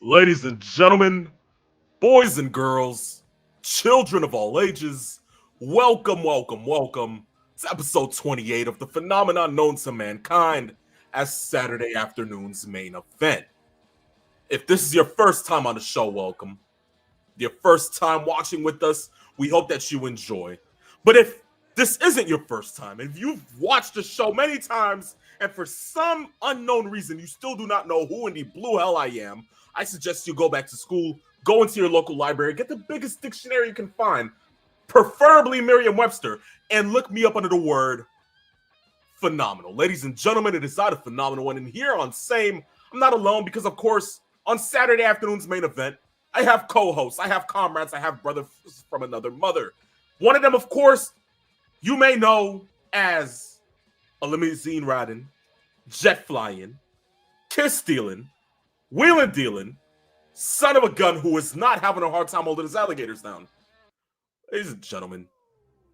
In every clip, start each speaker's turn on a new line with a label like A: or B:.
A: Ladies and gentlemen, boys and girls, children of all ages, welcome, welcome, welcome to episode 28 of the phenomenon known to mankind as Saturday afternoon's main event. If this is your first time on the show, welcome. Your first time watching with us, we hope that you enjoy. But if this isn't your first time, if you've watched the show many times and for some unknown reason you still do not know who in the blue hell I am, I suggest you go back to school, go into your local library, get the biggest dictionary you can find, preferably Merriam-Webster, and look me up under the word phenomenal. Ladies and gentlemen, it is I, the phenomenal one, and here on Same, I'm not alone because, of course, on Saturday afternoon's main event, I have co-hosts, I have comrades, I have brothers from another mother. One of them, of course, you may know as a limousine riding, jet flying, kiss stealing, wheeling dealing, son of a gun who is not having a hard time holding his alligators down. Ladies and gentlemen,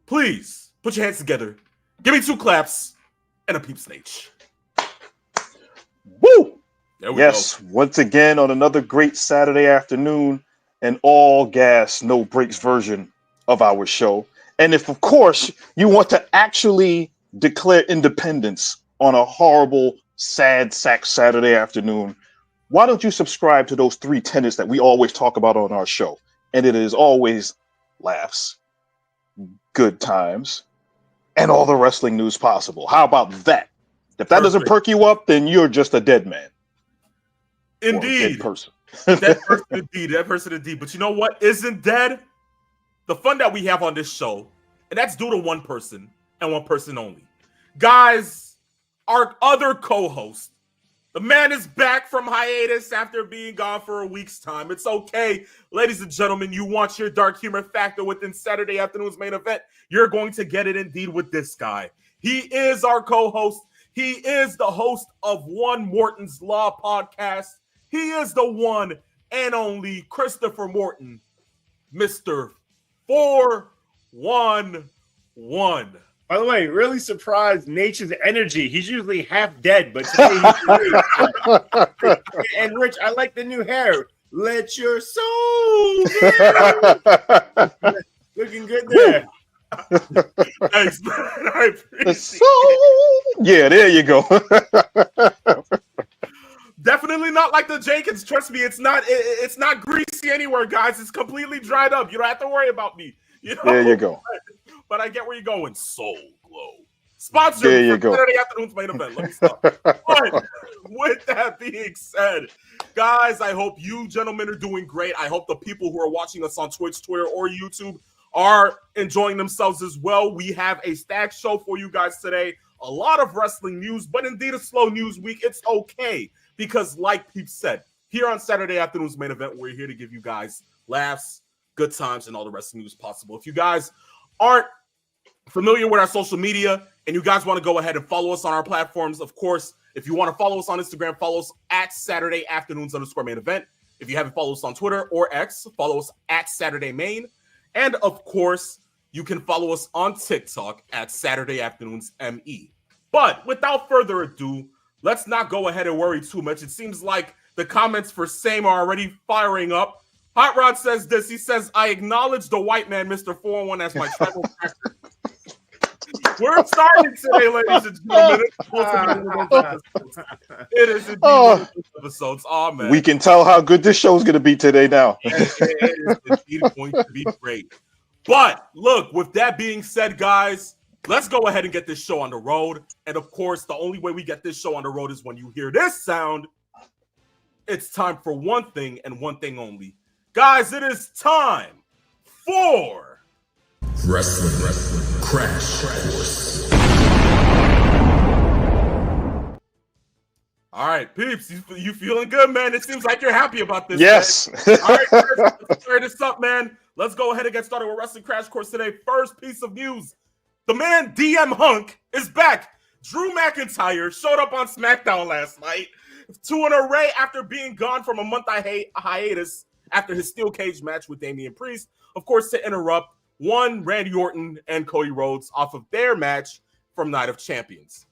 A: please put your hands together. Give me 2 claps and a peep snatch.
B: Woo!
A: There we
B: Yes,
A: go.
B: once again on another great Saturday afternoon, an all gas, no breaks version of our show. And if, of course, you want to actually declare independence on a horrible, sad sack Saturday afternoon, why don't you subscribe to those 3 tenets that we always talk about on our show? And it is always laughs, good times, and all the wrestling news possible. How about that? If that doesn't perk you up, then you're just a dead man.
A: Indeed.
B: Or a dead person.
A: That person indeed. But you know what isn't dead? The fun that we have on this show, and that's due to one person and one person only. Guys, our other co-host, the man is back from hiatus after being gone for a week's time. It's okay, ladies and gentlemen. You want your dark humor factor within Saturday afternoon's main event? You're going to get it indeed with this guy. He is our co-host. He is the host of One Morton's Law podcast. He is the one and only Christopher Morton, Mr. 411.
C: By the way, really surprised Nature's energy. He's usually half dead, but today he's really And Rich, I like the new hair. Let your soul be. Looking good there.
A: Thanks, man. I appreciate
B: Yeah, there you go.
A: Definitely not like the Jenkins. Trust me, it's not greasy anywhere, guys. It's completely dried up. You don't have to worry about me. You know?
B: There you go.
A: But I get where you're going. Soul Glow. Sponsor
B: there you go.
A: Saturday afternoon's main event. Let me stop. But with that being said, guys, I hope you gentlemen are doing great. I hope the people who are watching us on Twitch, Twitter, or YouTube are enjoying themselves as well. We have a stacked show for you guys today. A lot of wrestling news, but indeed a slow news week. It's okay. Because like Peep said, here on Saturday afternoon's main event, we're here to give you guys laughs, good times, and all the wrestling news possible. If you guys aren't familiar with our social media and you guys want to go ahead and follow us on our platforms, of course, if you want to follow us on Instagram, follow us at Saturday afternoons_main event. If you haven't followed us on Twitter or X, follow us at Saturday Main. And of course, you can follow us on TikTok at Saturday afternoons ME. But without further ado, let's not go ahead and worry too much. It seems like The comments for same are already firing up. Hot Rod says this. He says, I acknowledge the white man, Mr. 401, as my tribal master. We're starting today, ladies and gentlemen. It is indeed one of those episodes. Oh, man.
B: We can tell how good this show is going to be today now.
A: It is indeed going to be great. But look, with that being said, guys, let's go ahead and get this show on the road. And of course, the only way we get this show on the road is when you hear this sound. It's time for one thing and one thing only. Guys, it is time for
D: Wrestling Crash Course.
A: All right, peeps, you feeling good, man? It seems like you're happy about this.
B: Yes.
A: All right, Chris, let's start this up, man. Let's go ahead and get started with Wrestling Crash Course today. First piece of news. The man DM Hunk is back. Drew McIntyre showed up on SmackDown last night to an array after being gone from a month hiatus after his steel cage match with Damian Priest. Of course, to interrupt Randy Orton and Cody Rhodes off of their match from Night of Champions.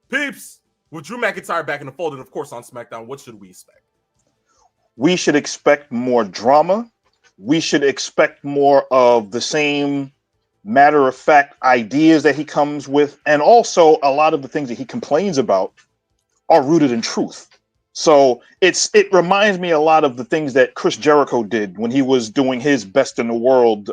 A: Peeps, with Drew McIntyre back in the fold and, of course, on SmackDown, what should we expect?
B: We should expect more drama. We should expect more of the same matter-of-fact ideas that he comes with. And also, a lot of the things that he complains about are rooted in truth. So it reminds me a lot of the things that Chris Jericho did when he was doing his Best in the World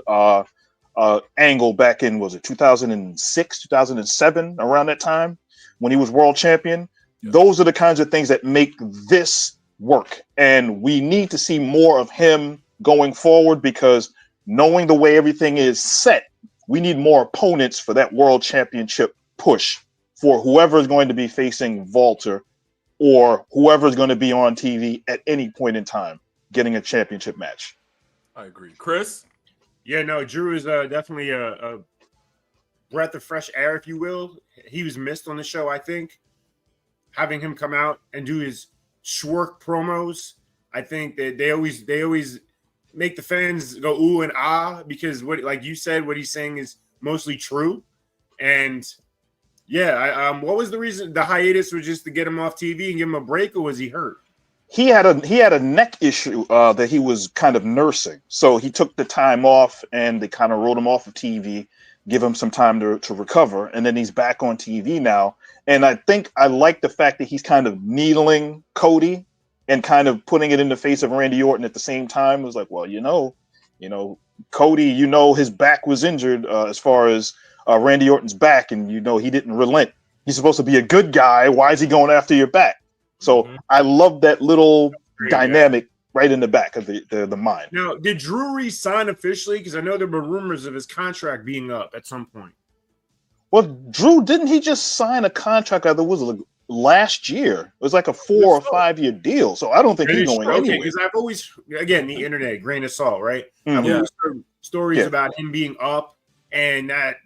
B: angle back in, was it 2006, 2007, around that time when he was world champion. Yeah. Those are the kinds of things that make this work. And we need to see more of him going forward, because knowing the way everything is set, we need more opponents for that world championship push for whoever is going to be facing Walter or whoever is going to be on TV at any point in time getting a championship match.
A: I agree. Chris?
C: Yeah, no, Drew is definitely a breath of fresh air, if you will. He was missed on the show, I think. Having him come out and do his Schwark promos, I think that they always make the fans go ooh and ah, because what, like you said, what he's saying is mostly true. And yeah, what was the reason? The hiatus was just to get him off TV and give him a break, or was he hurt?
B: He had a neck issue that he was kind of nursing, so he took the time off, and they kind of wrote him off of TV, give him some time to recover, and then he's back on TV now. And I think I like the fact that he's kind of needling Cody and kind of putting it in the face of Randy Orton at the same time. It was like, well, Cody, his back was injured as far as Randy Orton's back, and he didn't relent. He's supposed to be a good guy. Why is he going after your back? So I love that little dynamic right in the back of the mind.
C: Now, did Drew resign officially? Because I know there were rumors of his contract being up at some point.
B: Well, Drew, didn't he just sign a contract? That was last year. It was like a 4 or 5 year deal. So I don't think he's going anywhere.
C: Because I've always, again, the internet, grain of salt, right? I've always heard stories about him being up, and that,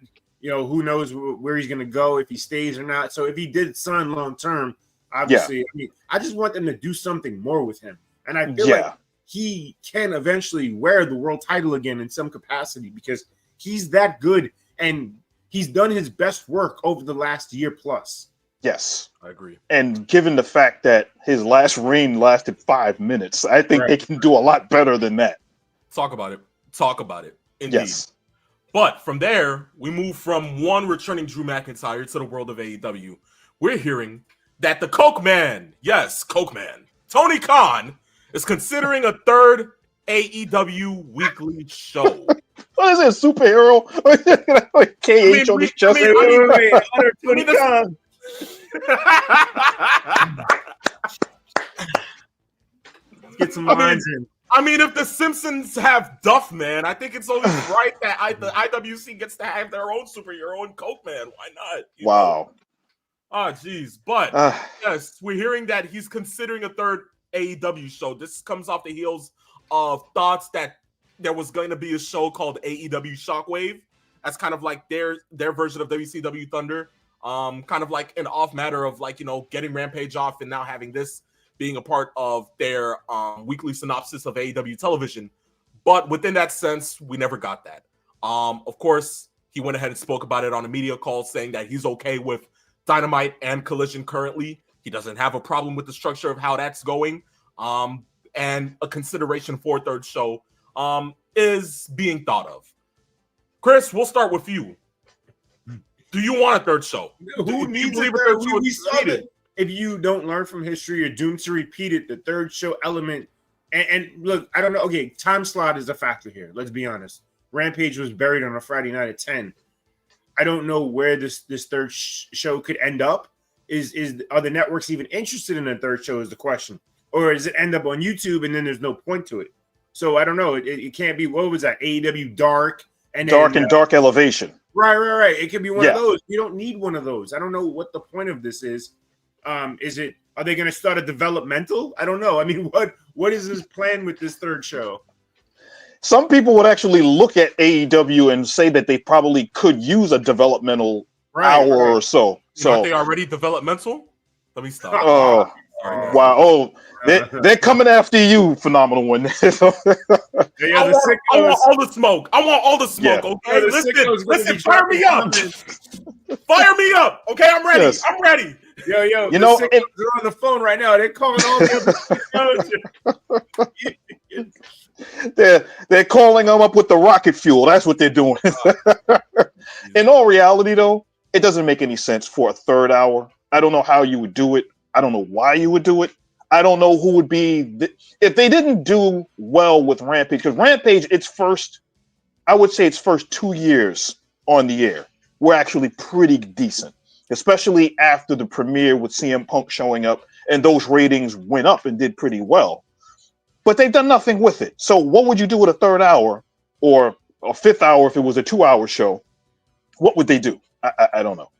C: who knows where he's going to go, if he stays or not. So if he did sign long term, obviously, I just want them to do something more with him. And I feel like he can eventually wear the world title again in some capacity, because he's that good and he's done his best work over the last year plus.
B: Yes,
A: I agree.
B: And given the fact that his last reign lasted 5 minutes, I think they can do a lot better than that.
A: Talk about it. Indeed.
B: Yes.
A: But from there, we move from one returning Drew McIntyre to the world of AEW. We're hearing that the Coke Man, Tony Khan, is considering a third AEW weekly show.
B: What is it, superhero? KH on his chest.
C: Tony Khan. Get some lines in.
A: I mean, if the Simpsons have Duff Man, I think it's only right that the IWC gets to have their own superhero and Coke Man. Why not?
B: Wow.
A: Oh, geez. But yes, we're hearing that he's considering a third AEW show. This comes off the heels of thoughts that there was going to be a show called AEW Shockwave. That's kind of like their version of WCW Thunder. Kind of like an off matter of getting Rampage off and now having this being a part of their weekly synopsis of AEW television. But within that sense, we never got that. Of course, he went ahead and spoke about it on a media call, saying that he's okay with Dynamite and Collision currently. He doesn't have a problem with the structure of how that's going. and a consideration for a third show is being thought of. Chris, we'll start with you. Do you want a third show?
C: Who needs a third? We saw that if you don't learn from history, you're doomed to repeat it. The third show element, and look, I don't know. Okay, time slot is a factor here. Let's be honest. Rampage was buried on a Friday night at 10. I don't know where this third show could end up. Are the networks even interested in a third show is the question. Or does it end up on YouTube and then there's no point to it? So I don't know. It can't be, what was that? AEW Dark and
B: Dark Elevation.
C: Right. It could be one of those. You don't need one of those. I don't know what the point of this is. Are they going to start a developmental? I don't know. I mean, what is his plan with this third show?
B: Some people would actually look at AEW and say that they probably could use a developmental hour or so. So
A: aren't they already developmental? Let me stop.
B: Oh, wow. Oh, they're coming after you, Phenomenal One.
A: I want all the smoke.
B: Yeah.
A: Okay, listen, fire me up. Fire me up. Okay, I'm ready.
B: Yes.
A: I'm ready.
C: Yo,
B: you know,
C: they're on the phone right now. They're calling all
B: the they're calling them up with the rocket fuel. That's what they're doing. In all reality, though, it doesn't make any sense for a third hour. I don't know how you would do it. I don't know why you would do it. I don't know who would be if they didn't do well with Rampage, because Rampage, I would say its first 2 years on the air were actually pretty decent, especially after the premiere with CM Punk showing up, and those ratings went up and did pretty well. But they've done nothing with it. So what would you do with a third hour or a fifth hour if it was a 2 hour show? What would they do? I don't know.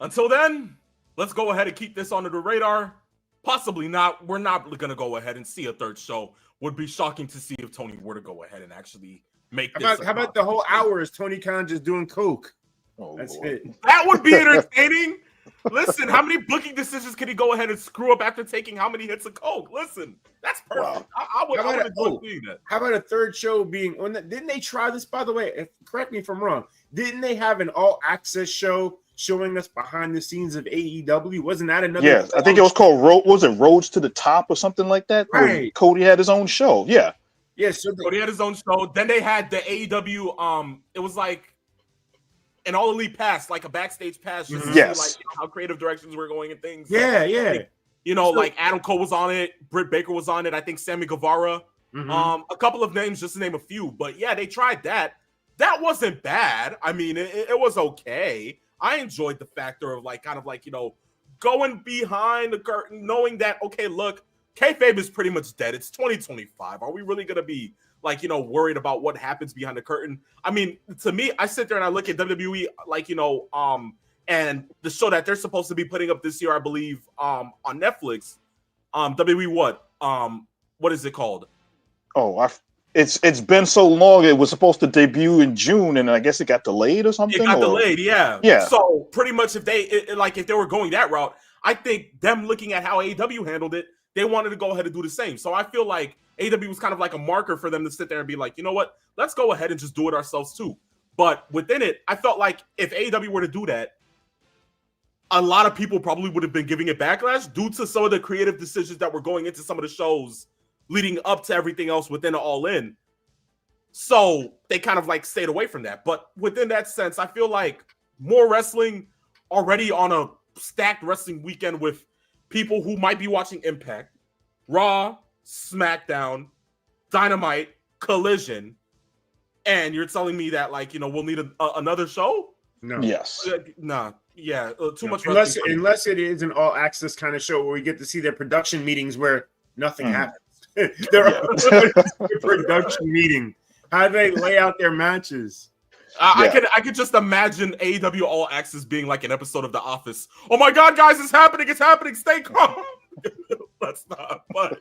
A: Until then, let's go ahead and keep this under the radar. Possibly not. We're not going to go ahead and see a third show. Would be shocking to see if Tony were to go ahead and actually make this.
C: How about the whole hour is Tony Khan just doing coke? That's
B: Lord.
C: it.
A: That would be entertaining. Listen, how many booking decisions can he go ahead and screw up after taking how many hits of coke? Listen, that's perfect.
B: Wow.
A: I would enjoy seeing that.
C: How about a third show being on that? Didn't they try this, by the way? Correct me if I'm wrong. Didn't they have an all-access show showing us behind the scenes of AEW? Wasn't that another?
B: Yeah, I think it was called Roads to the Top or something like that.
C: Right.
B: Cody had his own show. Yeah.
C: Yeah, so
A: Cody had his own show. Then they had the AEW. It was like an all elite pass, like a backstage pass, just to see like how creative directions were going and things.
C: Yeah.
A: Like Adam Cole was on it, Britt Baker was on it. I think Sammy Guevara. A couple of names, just to name a few. But yeah, they tried that. That wasn't bad. I mean, it was okay. I enjoyed the factor of going behind the curtain, knowing that, okay, look, kayfabe is pretty much dead. It's 2025. Are we really going to be worried about what happens behind the curtain? I mean, to me, I sit there and I look at WWE and the show that they're supposed to be putting up this year, I believe, on Netflix. WWE what is it called?
B: Oh, it's been so long. It was supposed to debut in June, and I guess it got delayed or something.
A: It got delayed, yeah.
B: Yeah.
A: So pretty much, if they were going that route, I think them looking at how AEW handled it, they wanted to go ahead and do the same. So I feel like AEW was kind of like a marker for them to sit there and be like, you know what, let's go ahead and just do it ourselves too. But within it, I felt like if AEW were to do that, a lot of people probably would have been giving it backlash due to some of the creative decisions that were going into some of the shows leading up to everything else within All In. So they kind of stayed away from that. But within that sense, I feel like more wrestling already on a stacked wrestling weekend with people who might be watching Impact, Raw, SmackDown, Dynamite, Collision, and you're telling me that we'll need another show?
B: No. Yes.
A: Nah. Yeah. Too much.
C: Unless it is an all access kind of show where we get to see their production meetings where nothing happens. They're a production meeting. How do they lay out their matches?
A: I could just imagine AEW All Access being like an episode of The Office. Oh my God, guys, it's happening! Stay calm. Let's not. But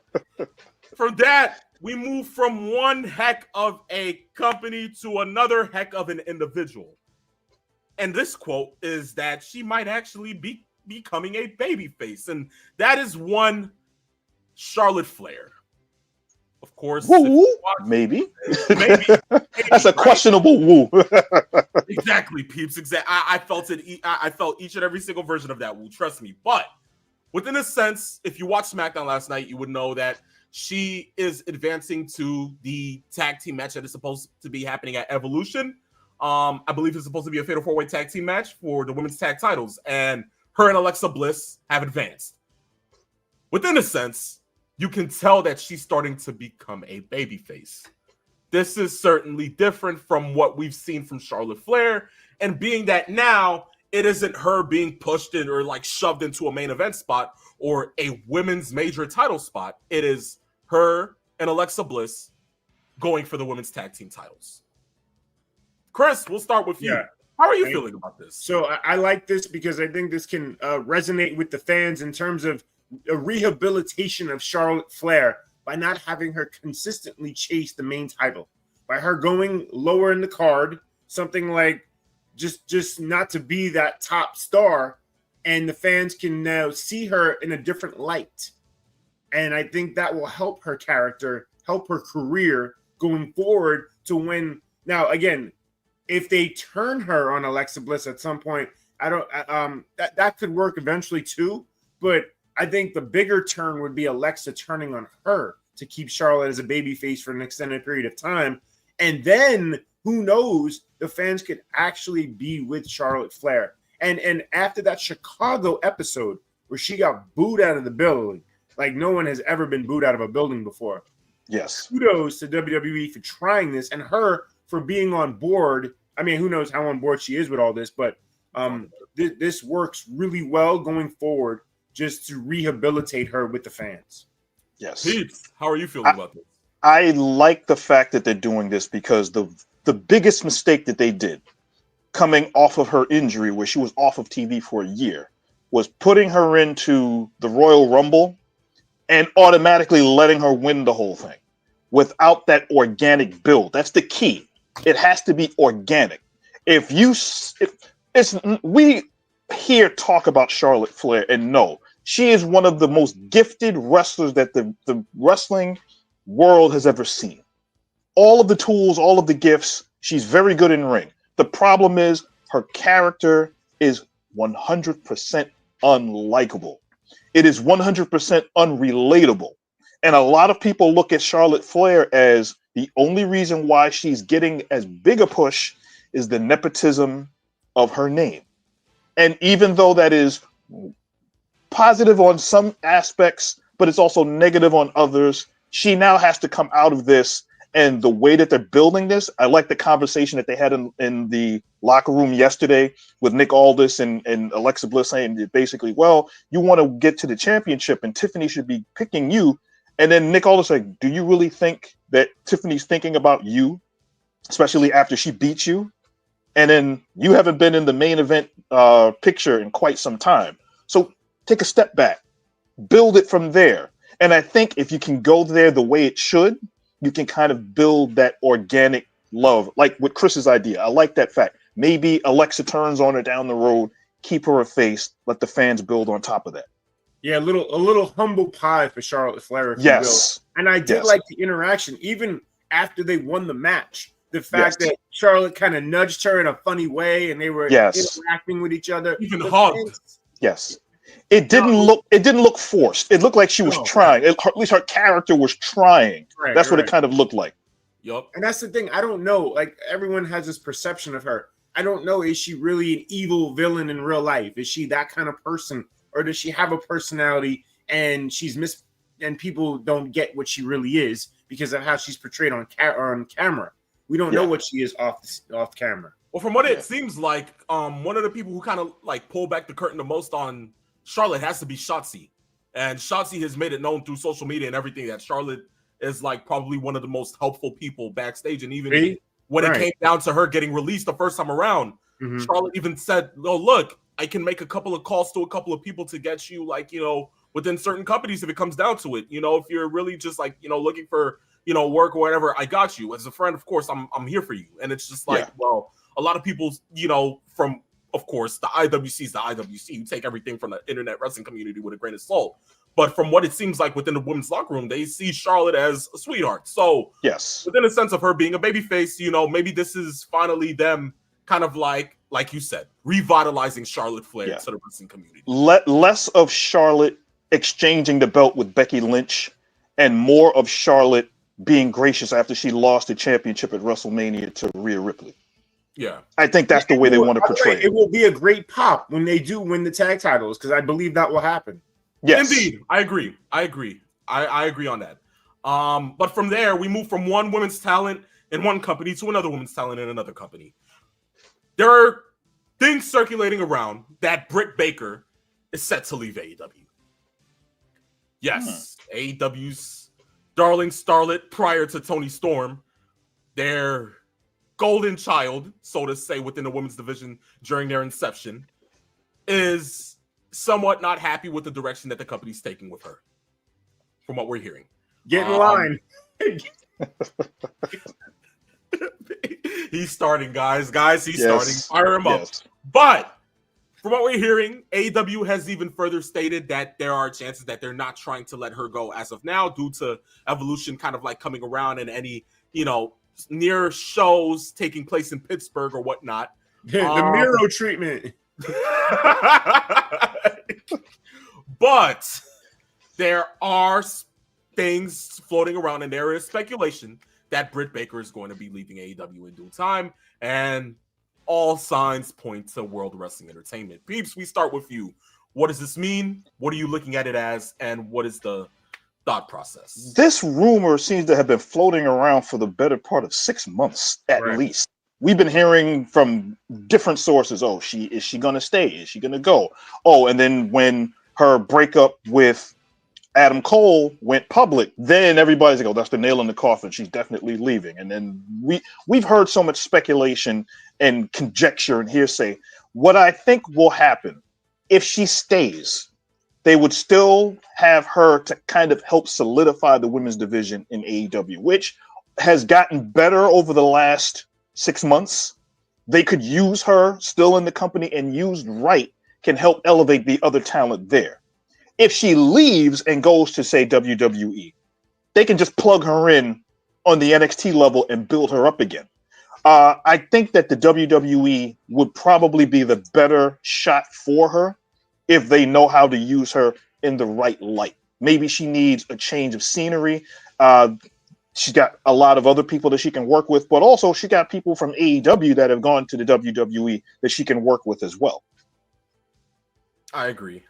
A: from that, we move from one heck of a company to another heck of an individual. And this quote is that she might actually be becoming a babyface, and that is one Charlotte Flair. Of course,
B: woo. Maybe. That's a questionable woo.
A: Exactly, peeps. Exactly. I felt it. I felt each and every single version of that woo. Trust me. But within a sense, if you watched SmackDown last night, you would know that she is advancing to the tag team match that is supposed to be happening at Evolution. I believe it's supposed to be a fatal 4-way tag team match for the women's tag titles, and her and Alexa Bliss have advanced. Within a sense, you can tell that she's starting to become a babyface. This is certainly different from what we've seen from Charlotte Flair, and being that now it isn't her being pushed in or like shoved into a main event spot or a women's major title spot. It is her and Alexa Bliss going for the women's tag team titles. Chris, we'll start with you.
C: Yeah.
A: How are you feeling about this?
C: So I like this because I think this can resonate with the fans in terms of a rehabilitation of Charlotte Flair by not having her consistently chase the main title, by her going lower in the card, something like just not to be that top star, and the fans can now see her in a different light. And I think that will help her character, help her career going forward to win. Now, again, if they turn her on Alexa Bliss at some point, that could work eventually too. But I think the bigger turn would be Alexa turning on her to keep Charlotte as a babyface for an extended period of time. And then who knows, the fans could actually be with Charlotte Flair. And after that Chicago episode where she got booed out of the building, like no one has ever been booed out of a building before.
B: Yes.
C: Kudos to WWE for trying this and her for being on board. I mean, who knows how on board she is with all this, but this works really well going forward just to rehabilitate her with the fans.
B: Yes.
A: Peeps, how are you feeling about this?
B: I like the fact that they're doing this because the biggest mistake that they did coming off of her injury, where she was off of TV for a year, was putting her into the Royal Rumble and automatically letting her win the whole thing without that organic build. That's the key. It has to be organic. We here talk about Charlotte Flair, and no, she is one of the most gifted wrestlers that the wrestling world has ever seen. All of the tools, all of the gifts, she's very good in ring. The problem is her character is 100% unlikable. It is 100% unrelatable. And a lot of people look at Charlotte Flair as the only reason why she's getting as big a push is the nepotism of her name. And even though that is positive on some aspects, but it's also negative on others, she now has to come out of this. And the way that they're building this, I like the conversation that they had in the locker room yesterday with Nick Aldis and Alexa Bliss saying basically, well, you want to get to the championship and Tiffany should be picking you. And then Nick Aldis like, do you really think that Tiffany's thinking about you, especially after she beat you? And then you haven't been in the main event picture in quite some time. So take a step back, build it from there. And I think if you can go there the way it should, you can kind of build that organic love, like with Chris's idea. I like that fact. Maybe Alexa turns on her down the road, keep her a face, let the fans build on top of that.
C: Yeah, a little humble pie for Charlotte Flair.
B: Yes.
C: And I did like the interaction, even after they won the match. The fact that Charlotte kind of nudged her in a funny way, and they were interacting with each other.
A: Even hugged.
B: Yes. It didn't look forced. It looked like she was trying. At least her character was trying.
C: Right,
B: that's what it kind of looked like.
A: Yup.
C: And that's the thing. I don't know. Like, everyone has this perception of her. I don't know. Is she really an evil villain in real life? Is she that kind of person? Or does she have a personality and and people don't get what she really is because of how she's portrayed on camera? We don't know what she is off camera.
A: Well, from what it seems like, one of the people who kind of like pull back the curtain the most on Charlotte has to be Shotzi. And Shotzi has made it known through social media and everything that Charlotte is like probably one of the most helpful people backstage. And even when it came down to her getting released the first time around, Charlotte even said, "Oh, look, I can make a couple of calls to a couple of people to get you, like, you know, within certain companies if it comes down to it. You know, if you're really just like, you know, looking for, you know, work or whatever, I got you. As a friend, of course, I'm here for you." And it's just like, well, a lot of people, you know, from, of course, the IWC is the IWC. You take everything from the internet wrestling community with a grain of salt. But from what it seems like within the women's locker room, they see Charlotte as a sweetheart. So within a sense of her being a babyface, you know, maybe this is finally them kind of like like you said, revitalizing Charlotte Flair
B: Yeah.
A: to the wrestling community.
B: Less of Charlotte exchanging the belt with Becky Lynch, and more of Charlotte being gracious after she lost the championship at WrestleMania to Rhea Ripley.
A: Yeah.
B: I think that's the way they want to portray it.
C: It will be a great pop when they do win the tag titles, because I believe that will happen.
B: Yes.
A: Indeed. I agree. I agree on that. But from there, we move from one women's talent in one company to another women's talent in another company. There are things circulating around that Britt Baker is set to leave AEW. Yes, AEW's darling starlet prior to Toni Storm, their golden child, so to say, within the women's division during their inception, is somewhat not happy with the direction that the company's taking with her, from what we're hearing.
C: Get in line.
A: He's starting, guys. He's starting.
B: Yes.
A: Fire him up.
B: Yes.
A: But from what we're hearing, AEW has even further stated that there are chances that they're not trying to let her go as of now, due to Evolution kind of like coming around and any, near shows taking place in Pittsburgh or whatnot.
C: The Miro treatment.
A: But there are things floating around, and there is speculation that Britt Baker is going to be leaving AEW in due time, and all signs point to World Wrestling Entertainment. Peeps, we start with you. What does this mean? What are you looking at it as, and what is the thought process?
B: This rumor seems to have been floating around for the better part of 6 months at least. We've been hearing from different sources, is she going to stay? Is she going to go? Oh, and then when her breakup with Adam Cole went public, then everybody's like, oh, that's the nail in the coffin. She's definitely leaving. And then we've heard so much speculation and conjecture and hearsay. What I think will happen if she stays, they would still have her to kind of help solidify the women's division in AEW, which has gotten better over the last 6 months. They could use her still in the company, and used right can help elevate the other talent there. If she leaves and goes to, say, WWE, they can just plug her in on the NXT level and build her up again. I think that the WWE would probably be the better shot for her if they know how to use her in the right light. Maybe she needs a change of scenery. She's got a lot of other people that she can work with, but also she got people from AEW that have gone to the WWE that she can work with as well.
A: I agree.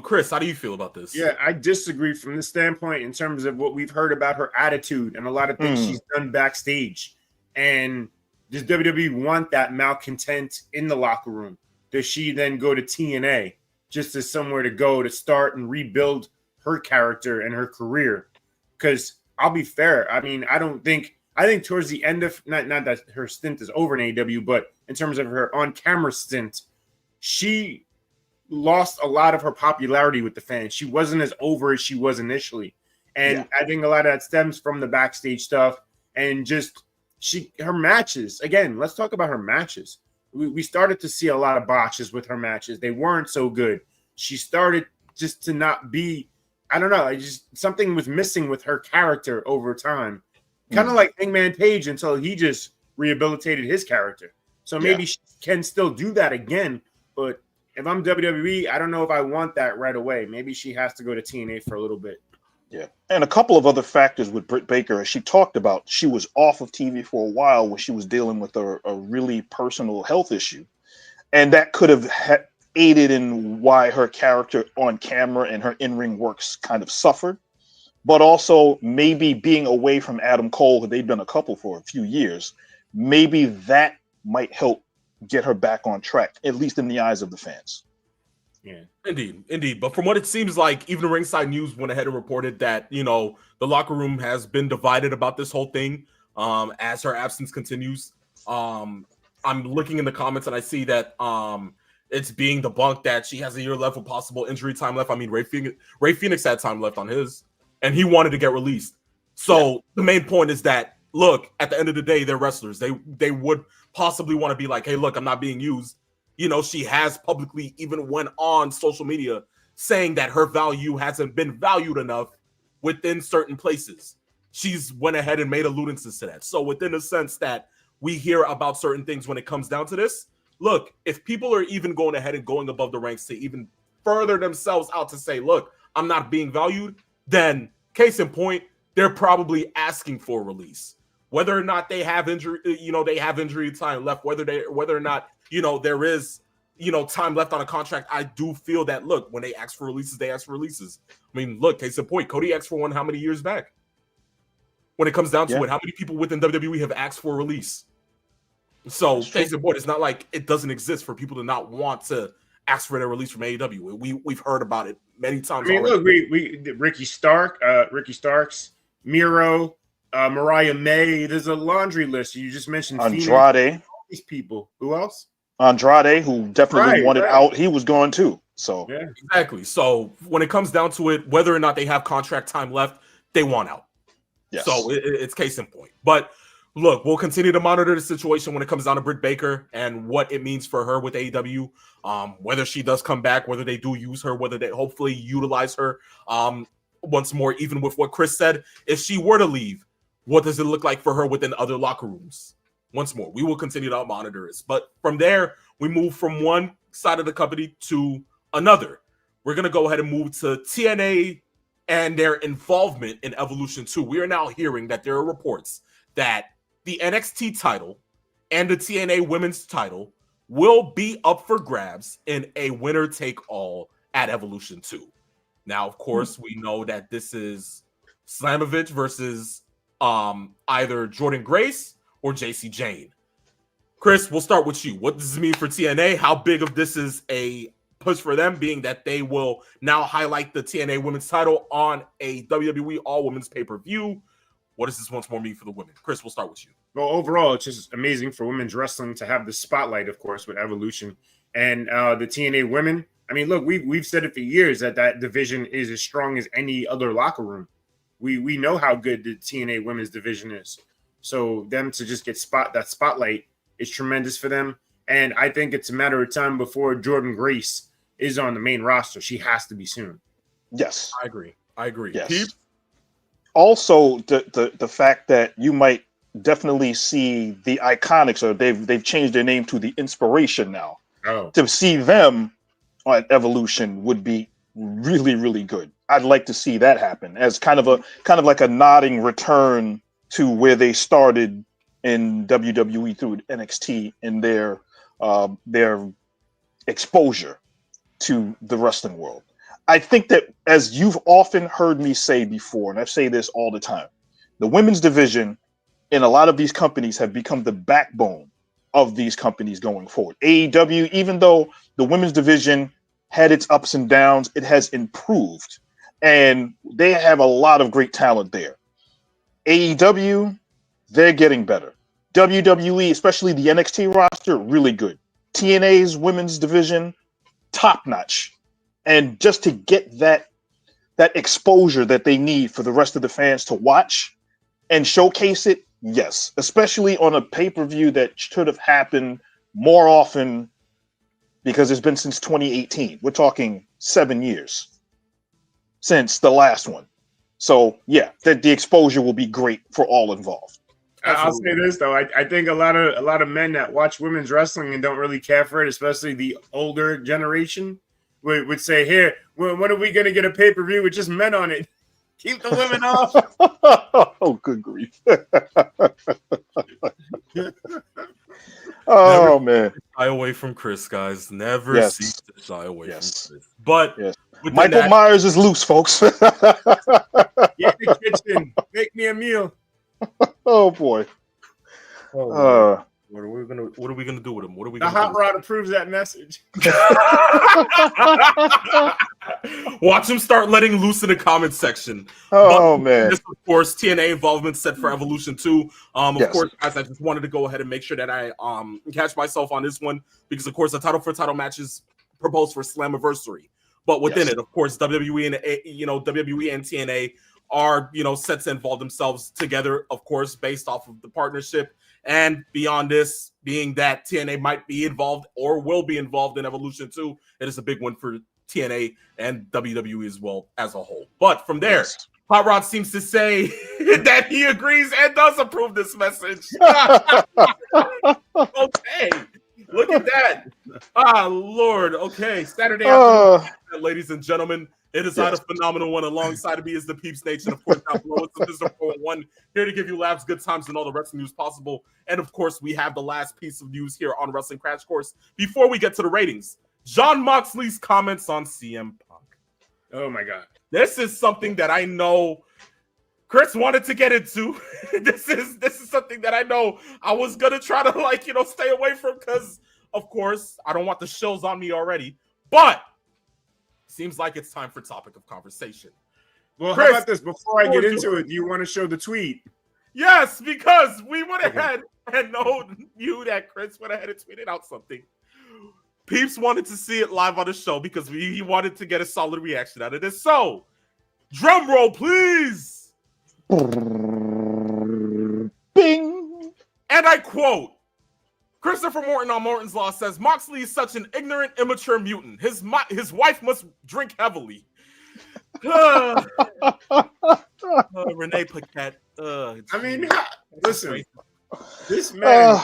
A: Chris, how do you feel about this?
C: Yeah, I disagree from the standpoint in terms of what we've heard about her attitude and a lot of things she's done backstage. And does WWE want that malcontent in the locker room? Does she then go to TNA just as somewhere to go to start and rebuild her character and her career? Because I'll be fair. I mean, I think towards the end of, not that her stint is over in AEW, but in terms of her on-camera stint, she lost a lot of her popularity with the fans. She wasn't as over as she was initially. And I think a lot of that stems from the backstage stuff and just her matches. Again, let's talk about her matches. We started to see a lot of botches with her matches. They weren't so good. She started just to not be, I don't know, something was missing with her character over time. Kind of like Hangman Page until he just rehabilitated his character. So maybe she can still do that again, but if I'm WWE, I don't know if I want that right away. Maybe she has to go to TNA for a little bit.
B: Yeah. And a couple of other factors with Britt Baker, as she talked about, she was off of TV for a while when she was dealing with a really personal health issue. And that could have aided in why her character on camera and her in-ring works kind of suffered. But also maybe being away from Adam Cole, because they've been a couple for a few years, maybe that might help get her back on track, at least in the eyes of the fans.
A: Yeah, indeed. But from what it seems like, even Ringside News went ahead and reported that, the locker room has been divided about this whole thing as her absence continues. I'm looking in the comments and I see that it's being debunked that she has a year left with possible injury time left. I mean, Ray Phoenix had time left on his, and he wanted to get released. So the main point is that, look, at the end of the day, they're wrestlers. They would possibly want to be like, hey, look, I'm not being used. She has publicly even went on social media saying that her value hasn't been valued enough within certain places. She's went ahead and made alludances to that. So within the sense that we hear about certain things when it comes down to this, look, if people are even going ahead and going above the ranks to even further themselves out to say, look, I'm not being valued, then case in point, they're probably asking for a release. Whether or not they have injury, they have injury time left, whether or not, there is, time left on a contract, I do feel that, look, when they ask for releases, they ask for releases. I mean, look, case in point, Cody asked for one how many years back? When it comes down to it, how many people within WWE have asked for a release? So, case in point, it's not like it doesn't exist for people to not want to ask for their release from AEW. We've heard about it many times.
C: I mean, look, we Ricky Starks, Miro, Mariah May. There's a laundry list. You just mentioned
B: Andrade.
C: Phoenix, all these people. Who else?
B: Andrade, who definitely wanted out. He was going too. So
C: yeah,
A: exactly. So when it comes down to it, whether or not they have contract time left, they want out. Yes. So it's case in point. But look, we'll continue to monitor the situation when it comes down to Britt Baker and what it means for her with AEW. Whether she does come back, whether they do use her, whether they hopefully utilize her. Once more, even with what Chris said, if she were to leave, what does it look like for her within other locker rooms? Once more, we will continue to monitor this. But from there, we move from one side of the company to another. We're going to go ahead and move to TNA and their involvement in Evolution 2. We are now hearing that there are reports that the NXT title and the TNA women's title will be up for grabs in a winner-take-all at Evolution 2. Now, of course, we know that this is Slamovich versus either Jordan Grace or JC Jane. Chris, we'll start with you. What does this mean for TNA? How big of this is a push for them, being that they will now highlight the TNA women's title on a WWE All-Women's pay-per-view? What does this once more mean for the women? Chris, we'll start with you.
C: Well, overall, it's just amazing for women's wrestling to have the spotlight, of course, with Evolution. And the TNA women, I mean, look, we've said it for years that division is as strong as any other locker room. We know how good the TNA women's division is. So them to just get that spotlight is tremendous for them. And I think it's a matter of time before Jordan Grace is on the main roster. She has to be soon.
B: Yes.
A: I agree.
B: Yes.
A: Pete?
B: Also, the fact that you might definitely see the Iconics, or they've changed their name to the Inspiration now.
C: Oh.
B: To see them on Evolution would be really, really good. I'd like to see that happen as kind of like a nodding return to where they started in WWE through NXT in their exposure to the wrestling world. I think that, as you've often heard me say before, and I say this all the time, the women's division in a lot of these companies have become the backbone of these companies going forward. AEW, even though the women's division had its ups and downs, it has improved, and they have a lot of great talent there. AEW, they're getting better. WWE, especially the NXT roster, really good. TNA's women's division, top notch. And just to get that exposure that they need for the rest of the fans to watch and showcase it, yes, especially on a pay-per-view that should have happened more often, because it's been since 2018. We're talking 7 years since the last one. So yeah, the exposure will be great for all involved.
C: I'll say this though, I think a lot of men that watch women's wrestling and don't really care for it, especially the older generation, would say, here, when are we going to get a pay-per-view with just men on it? Keep the women off.
B: Oh, good grief. Oh, man.
A: Shy away from Chris, guys. Never cease to shy away from Chris. But
B: Michael Myers is loose, folks.
C: Get in the kitchen. Make me a meal.
B: Oh, boy.
A: What are we gonna do with him? What are we?
C: The hot rod approves that message.
A: Watch him start letting loose in the comment section.
B: Oh, man!
A: This, of course, TNA involvement set for Evolution 2. Of course, guys, I just wanted to go ahead and make sure that I catch myself on this one, because of course the title for title matches proposed for Slammiversary, but within it, of course, WWE and TNA are set to involve themselves together, of course, based off of the partnership. And beyond this, being that TNA might be involved or will be involved in Evolution 2, it is a big one for TNA and WWE as well as a whole. But from there, Hot Rod seems to say that he agrees and does approve this message. Okay. Look at that. Lord. Okay, Saturday afternoon, ladies and gentlemen. It is
B: Yes.
A: not a phenomenal one. Alongside of me is the Peeps Nation. Of course, down below it's Mr. 401, here to give you laughs, good times, and all the wrestling news possible. And of course, we have the last piece of news here on Wrestling Crash Course. Before we get to the ratings, Jon Moxley's comments on CM Punk.
C: Oh my God.
A: This is something that I know Chris wanted to get into. This is something that I know I was gonna try to stay away from because, of course, I don't want the shills on me already. But seems like it's time for topic of conversation.
C: Well,
A: Chris,
C: how about this? Before I get into it, do you want to show the tweet?
A: Yes, because we went ahead and knew that Chris went ahead and tweeted out something. Peeps wanted to see it live on the show because he wanted to get a solid reaction out of this. So, drum roll, please.
B: Bing.
A: And I quote, Christopher Morton on Morton's Law says, Moxley is such an ignorant, immature mutant. His wife must drink heavily. Renee Paquette.
C: I mean, listen, this man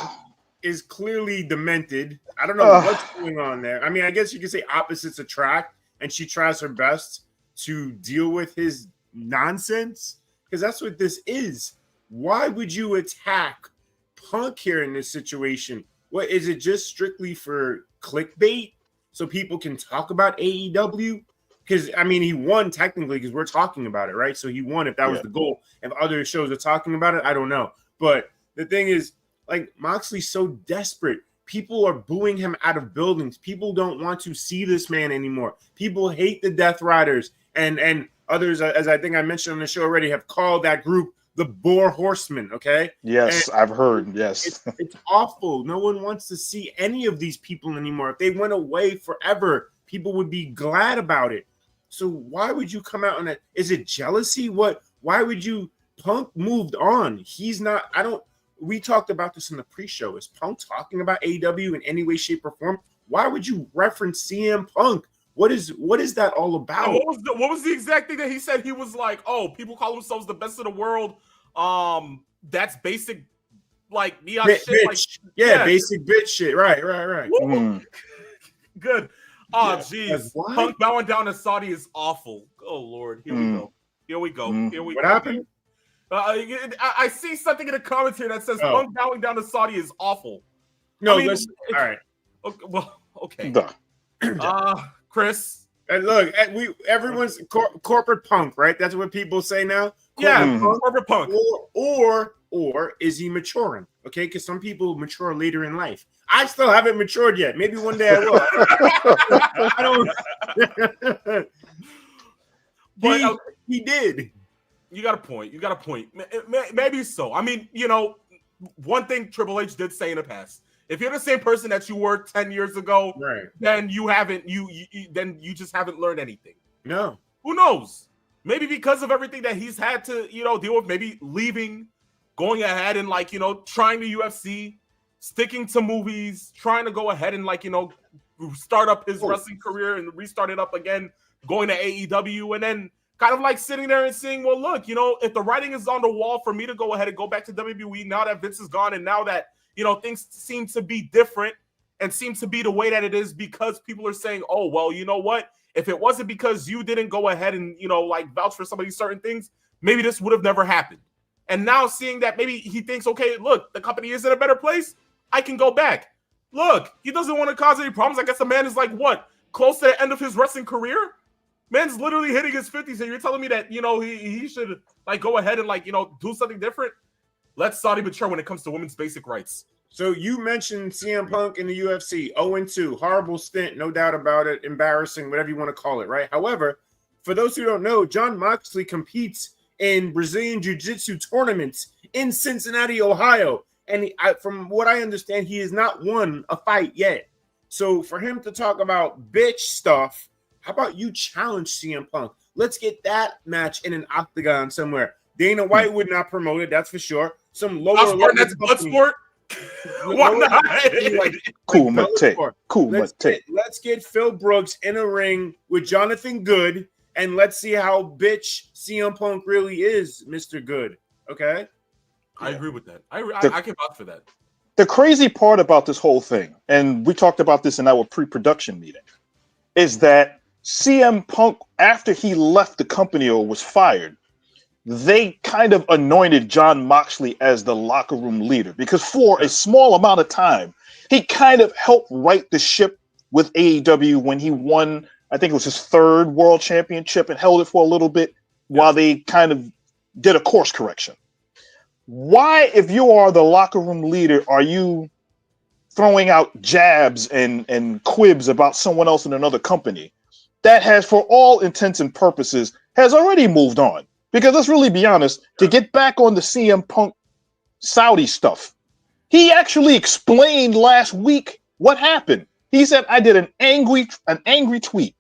C: is clearly demented. I don't know what's going on there. I mean, I guess you could say opposites attract, and she tries her best to deal with his nonsense because that's what this is. Why would you attack Punk here in this situation? What is it, just strictly for clickbait so people can talk about AEW? Because I mean, he won technically because we're talking about it, right? So he won if that was the goal. If other shows are talking about it, I don't know. But the thing is, like, Moxley's so desperate. People are booing him out of buildings. People don't want to see this man anymore. People hate the Death Riders, and others, as I think I mentioned on the show already, have called that group the Boar Horsemen. Okay.
B: Yes,
C: and
B: I've heard. Yes,
C: it's awful. No one wants to see any of these people anymore. If they went away forever, people would be glad about it. So why would you come out on that? Is it jealousy? What? Why would you? Punk moved on. He's not. I don't. We talked about this in the pre-show. Is Punk talking about AEW in any way, shape, or form? Why would you reference CM Punk? What is that all about?
A: What was the exact thing that he said? He was like, "Oh, people call themselves the best of the world. That's basic, like neon shit.
C: Bitch.
A: Like,
C: yeah, basic bitch shit. Right.
A: Good. Oh, jeez. Punk bowing down to Saudi is awful. Oh Lord, here we go.
C: What happened?
A: I see something in the commentary that says Punk bowing down to Saudi is awful.
C: No,
A: I mean,
C: all right.
A: Okay, well, okay.
B: Duh.
A: Chris.
C: And look, everyone's corporate punk, right? That's what people say now.
A: Corporate punk.
C: Or is he maturing? Okay, because some people mature later in life. I still haven't matured yet. Maybe one day I will. I don't. But he did.
A: You got a point. Maybe so. I mean, one thing Triple H did say in the past: if you're the same person that you were 10 years ago,
C: right,
A: then you haven't. Then you just haven't learned anything.
C: No.
A: Who knows? Maybe because of everything that he's had to, deal with. Maybe leaving, going ahead and trying the UFC, sticking to movies, trying to go ahead and start up his wrestling career and restart it up again, going to AEW, and then kind of sitting there and saying, well, look, if the writing is on the wall for me to go ahead and go back to WWE now that Vince is gone and now that, things seem to be different and seem to be the way that it is because people are saying, oh, well, you know what? If it wasn't because you didn't go ahead and, vouch for some of these certain things, maybe this would have never happened. And now seeing that maybe he thinks, okay, look, the company is in a better place, I can go back. Look, he doesn't want to cause any problems. I guess the man is close to the end of his wrestling career? Man's literally hitting his 50s, and you're telling me that, he should, go ahead and, do something different? Let Saudi mature when it comes to women's basic rights.
C: So you mentioned CM Punk in the UFC, 0-2, horrible stint, no doubt about it, embarrassing, whatever you want to call it, right? However, for those who don't know, Jon Moxley competes in Brazilian Jiu-Jitsu tournaments in Cincinnati, Ohio. And from what I understand, he has not won a fight yet. So for him to talk about bitch stuff, how about you challenge CM Punk? Let's get that match in an octagon somewhere. Dana White would not promote it, that's for sure. Some lower level.
A: That's Bloodsport. Why not?
B: Cool mistake.
C: Let's get Phil Brooks in a ring with Jonathan Good, and let's see how bitch CM Punk really is, Mr. Good. Okay?
A: I agree with that. I can vouch for that.
B: The crazy part about this whole thing, and we talked about this in our pre-production meeting, is that CM Punk, after he left the company or was fired, they kind of anointed John Moxley as the locker room leader because for a small amount of time, he kind of helped right the ship with AEW when he won, I think it was his third world championship and held it for a little bit while they kind of did a course correction. Why, if you are the locker room leader, are you throwing out jabs and quibs about someone else in another company that has, for all intents and purposes, has already moved on? Because let's really be honest, to get back on the CM Punk Saudi stuff, he actually explained last week what happened. He said, I did an angry tweet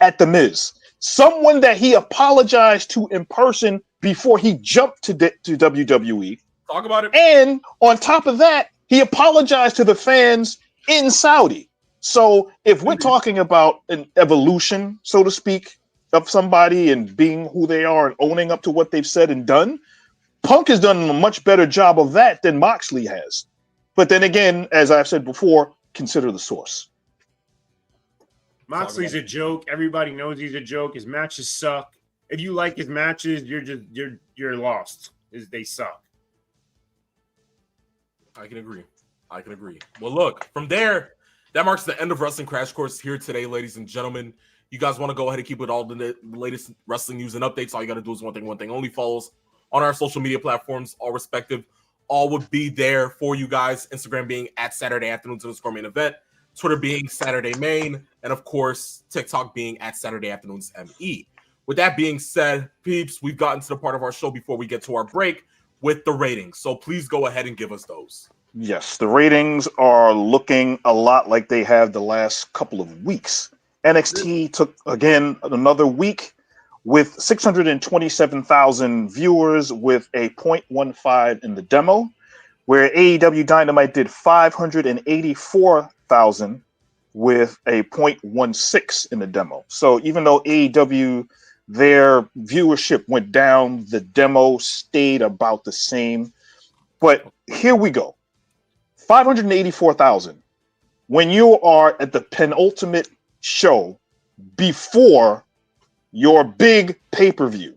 B: at The Miz, someone that he apologized to in person before he jumped to WWE.
A: Talk about it.
B: And on top of that, he apologized to the fans in Saudi. So if we're talking about an evolution, so to speak, of somebody and being who they are and owning up to what they've said and done, Punk has done a much better job of that than Moxley has. But then again, as I've said before, consider the source.
C: Moxley's a joke. Everybody knows he's a joke. His matches suck. If you like his matches, you're lost. They suck.
A: I can agree. Well, look, from there, that marks the end of Wrestling Crash Course here today, ladies and gentlemen. You guys want to go ahead and keep with all the latest wrestling news and updates. All you got to do is one thing only, follows on our social media platforms, all respective. All would be there for you guys. Instagram being at Saturday Afternoons _ main event, Twitter being Saturday Main, and of course, TikTok being at Saturday Afternoons ME. With that being said, peeps, we've gotten to the part of our show before we get to our break with the ratings. So please go ahead and give us those.
B: Yes, the ratings are looking a lot like they have the last couple of weeks. NXT took, again, another week with 627,000 viewers with a 0.15 in the demo, where AEW Dynamite did 584,000 with a 0.16 in the demo. So even though AEW, their viewership went down, the demo stayed about the same. But here we go. 584,000. When you are at the penultimate show before your big pay-per-view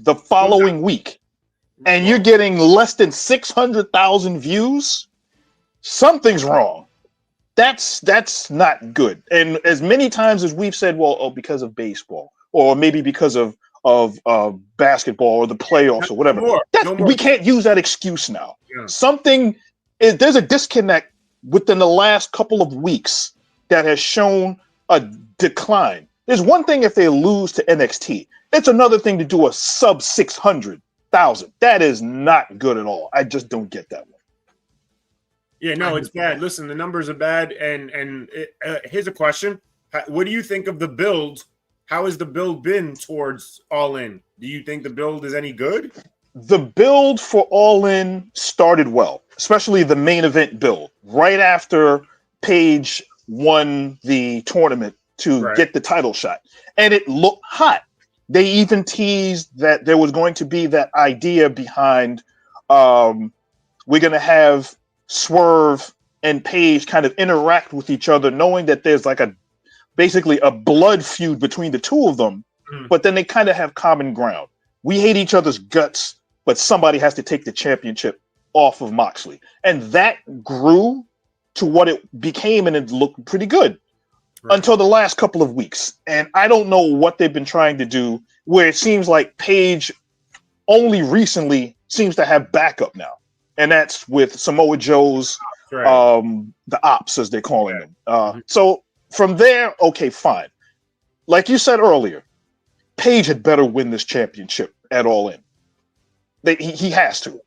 B: the following week, and you're getting less than 600,000 views, something's wrong. That's not good. And as many times as we've said, well, because of baseball, or maybe because of basketball or the playoffs or whatever, we can't use that excuse now. Yeah. There's a disconnect within the last couple of weeks that has shown a decline. There's one thing if they lose to NXT. It's another thing to do a sub 600,000. That is not good at all. I just don't get that one.
C: Yeah, no, it's bad. Listen, the numbers are bad. And here's a question. What do you think of the build? How has the build been towards All In? Do you think the build is any good?
B: The build for All In started well, especially the main event build. Right after Paige won the tournament to get the title shot. And it looked hot. They even teased that there was going to be that idea behind we're going to have Swerve and Paige kind of interact with each other, knowing that there's like basically a blood feud between the two of them, but then they kind of have common ground. We hate each other's guts, but somebody has to take the championship off of Moxley. And that grew to what it became, and it looked pretty good until the last couple of weeks. And I don't know what they've been trying to do, where it seems like Paige only recently seems to have backup now. And that's with Samoa Joe's, the Ops, as they're calling them. So from there, okay, fine. Like you said earlier, Paige had better win this championship at All In. He has to.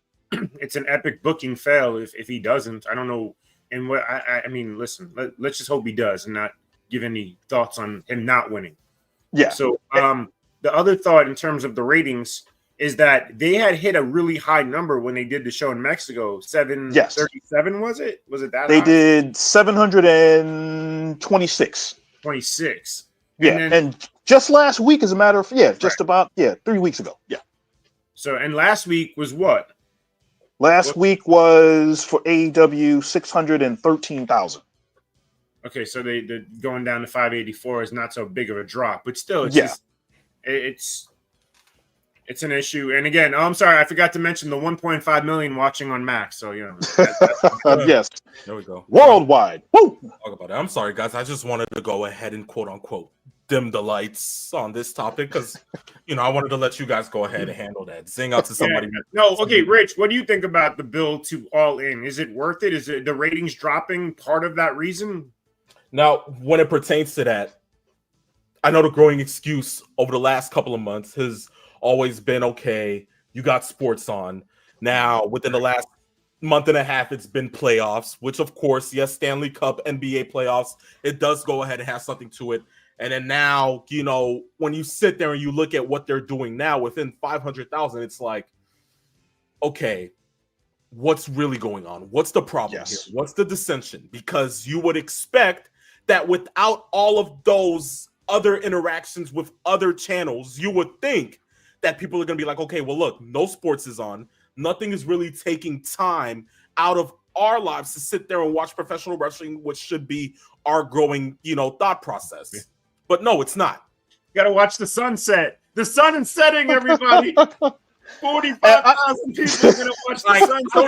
C: It's an epic booking fail if he doesn't. I don't know. And what I mean, listen, let's just hope he does and not give any thoughts on him not winning.
B: Yeah.
C: So the other thought in terms of the ratings is that they had hit a really high number when they did the show in Mexico. 737 was it? Was it that
B: They
C: high?
B: did 726.
C: 26.
B: Yeah. And just last week, as a matter of about 3 weeks ago. Yeah.
C: So and last week was what?
B: Last week was for AEW 613,000.
C: Okay, so the going down to 584 is not so big of a drop, but still, it's
B: Yeah.
C: just it's an issue. And again, I'm sorry, I forgot to mention the 1.5 million watching on Max. So
B: Yes,
A: There we go.
B: worldwide. Woo!
A: Talk about it. I'm sorry, guys. I just wanted to go ahead and quote unquote dim the lights on this topic because I wanted to let you guys go ahead and handle that. Zing out to somebody.
C: Yeah. No, okay, Rich, what do you think about the bill to All In? Is it worth it? Is it the ratings dropping part of that reason?
A: Now, when it pertains to that, I know the growing excuse over the last couple of months has always been, okay, you got sports on. Now, within the last month and a half, it's been playoffs, which, of course, yes, Stanley Cup, NBA playoffs, it does go ahead and have something to it. And then now, when you sit there and you look at what they're doing now within 500,000, it's like, okay, what's really going on? What's the problem here? What's the dissension? Because you would expect that without all of those other interactions with other channels, you would think that people are going to be like, okay, well, look, no sports is on. Nothing is really taking time out of our lives to sit there and watch professional wrestling, which should be our growing, thought process. Yeah. But no, it's not.
C: You got to watch the sunset. The sun is setting, everybody. 45,000 people are going to watch the sunset.
A: I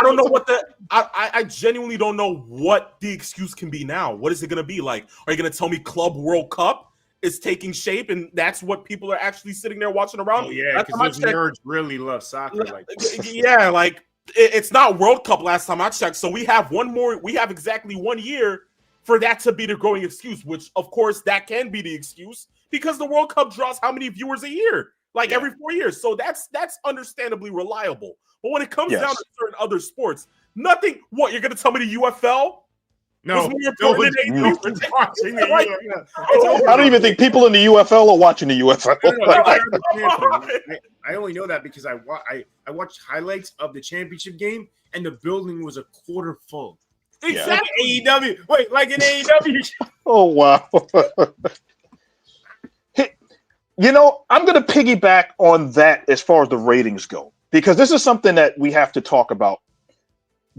A: don't know what I genuinely don't know what the excuse can be now. What is it going to be like? Are you going to tell me Club World Cup is taking shape and that's what people are actually sitting there watching around?
C: Oh, yeah, because those nerds really love soccer.
A: Yeah, like it's not World Cup last time I checked. So we have exactly 1 year for that to be the growing excuse, which of course that can be the excuse because the World Cup draws how many viewers a year? Every 4 years. So that's understandably reliable. But when it comes down to certain other sports, nothing. What, you're going to tell me the UFL?
C: No.
B: I don't even think people in the UFL are watching the UFL.
C: I only know that because I watched highlights of the championship game and the building was a quarter full.
A: Exactly.
C: Like AEW. Wait, like an AEW.
B: Oh, wow. I'm going to piggyback on that as far as the ratings go, because this is something that we have to talk about.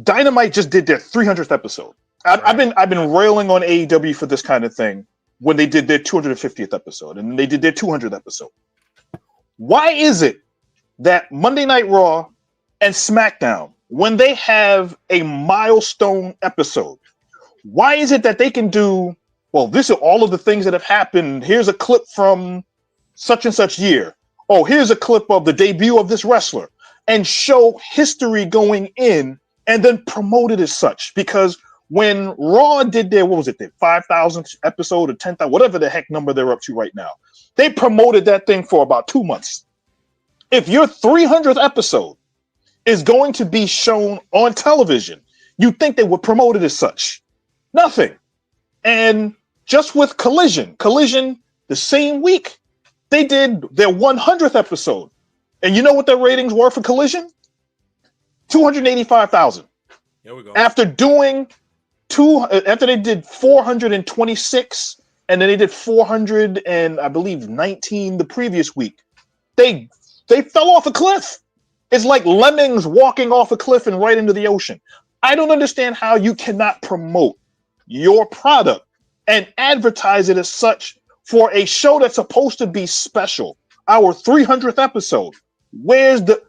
B: Dynamite just did their 300th episode. I've been railing on AEW for this kind of thing when they did their 250th episode and they did their 200th episode. Why is it that Monday Night Raw and SmackDown, when they have a milestone episode, why is it that they can do, well, this are all of the things that have happened. Here's a clip from such and such year. Oh, here's a clip of the debut of this wrestler and show history going in and then promote it as such. Because when Raw did their 5,000th episode or 10,000, whatever the heck number they're up to right now, they promoted that thing for about 2 months. If your 300th episode is going to be shown on television, you'd think they would promote it as such. Nothing. And just with Collision, the same week, they did their 100th episode. And you know what their ratings were for Collision? 285,000.
A: Here we go.
B: After they did 426, and then they did 400 and I believe 19 the previous week, they fell off a cliff. It's like lemmings walking off a cliff and right into the ocean. I don't understand how you cannot promote your product and advertise it as such for a show that's supposed to be special. Our 300th episode. Where's the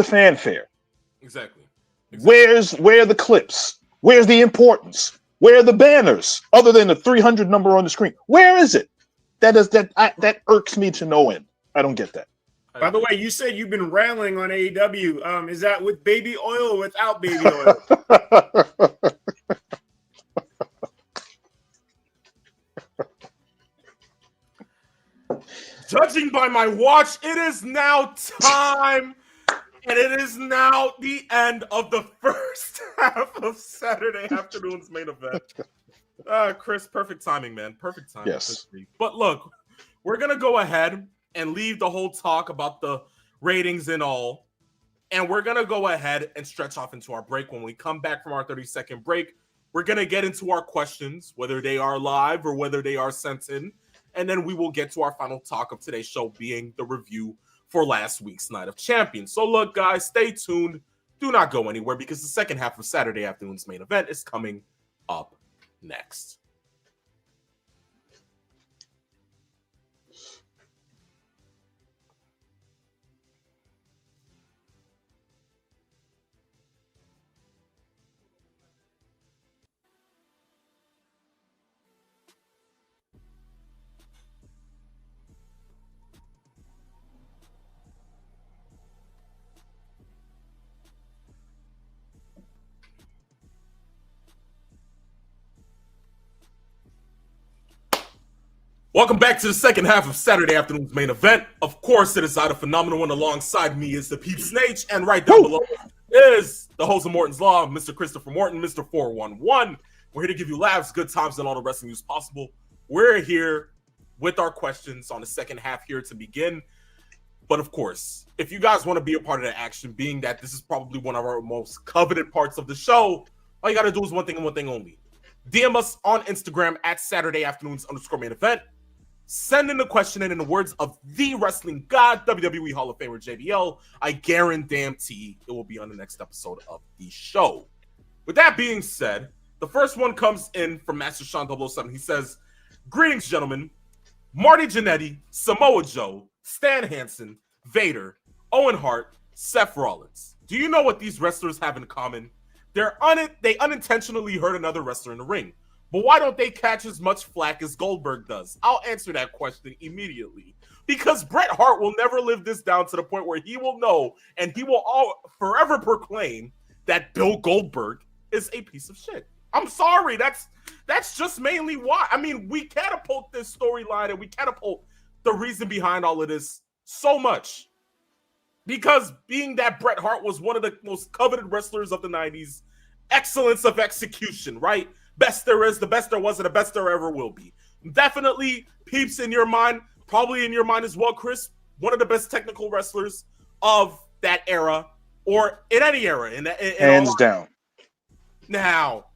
B: fanfare?
A: Exactly.
B: Where are the clips? Where's the importance? Where are the banners? Other than the 300 number on the screen, where is it? That irks me to no end. I don't get that.
C: By the way, you said you've been railing on AEW. Is that with baby oil or without baby oil?
A: Judging by my watch, it is now time, and it is now the end of the first half of Saturday afternoon's main event. Chris, perfect timing, man. Perfect timing.
B: Yes.
A: But look, we're going to go ahead and leave the whole talk about the ratings and all, and we're going to go ahead and stretch off into our break. When we come back from our 30-second break, we're going to get into our questions, whether they are live or whether they are sent in. And then we will get to our final talk of today's show being the review for last week's Night of Champions. So look, guys, stay tuned. do not go anywhere because the second half of Saturday afternoon's main event is coming up next. Welcome back to the second half of Saturday afternoon's main event. Of course, it is out of Phenomenal One. Alongside me is the Peep Snake, and right down below is the host of Morton's Law, Mr. Christopher Morton, Mr. 411. We're here to give you laughs, good times, and all the wrestling news possible. We're here with our questions on the second half here to begin. But of course, if you guys want to be a part of the action, being that this is probably one of our most coveted parts of the show, all you got to do is one thing and one thing only. DM us on Instagram at Saturday afternoons _main event. Send in a question, and in the words of the wrestling god, WWE Hall of Famer JBL, I guarantee it will be on the next episode of the show. With that being said, the first one comes in from Master Sean 007. He says, greetings, gentlemen. Marty Jannetty, Samoa Joe, Stan Hansen, Vader, Owen Hart, Seth Rollins. Do you know what these wrestlers have in common? They unintentionally hurt another wrestler in the ring. But why don't they catch as much flack as Goldberg does? I'll answer that question immediately. Because Bret Hart will never live this down to the point where he will know and he will forever proclaim that Bill Goldberg is a piece of shit. I'm sorry. That's just mainly why. I mean, we catapult this storyline and we catapult the reason behind all of this so much. Because being that Bret Hart was one of the most coveted wrestlers of the 90s, excellence of execution, right? Best there is, the best there was, and the best there ever will be. Definitely, Peeps, in your mind, probably in your mind as well, Chris, one of the best technical wrestlers of that era, or in any era.
B: Hands down.
A: Now,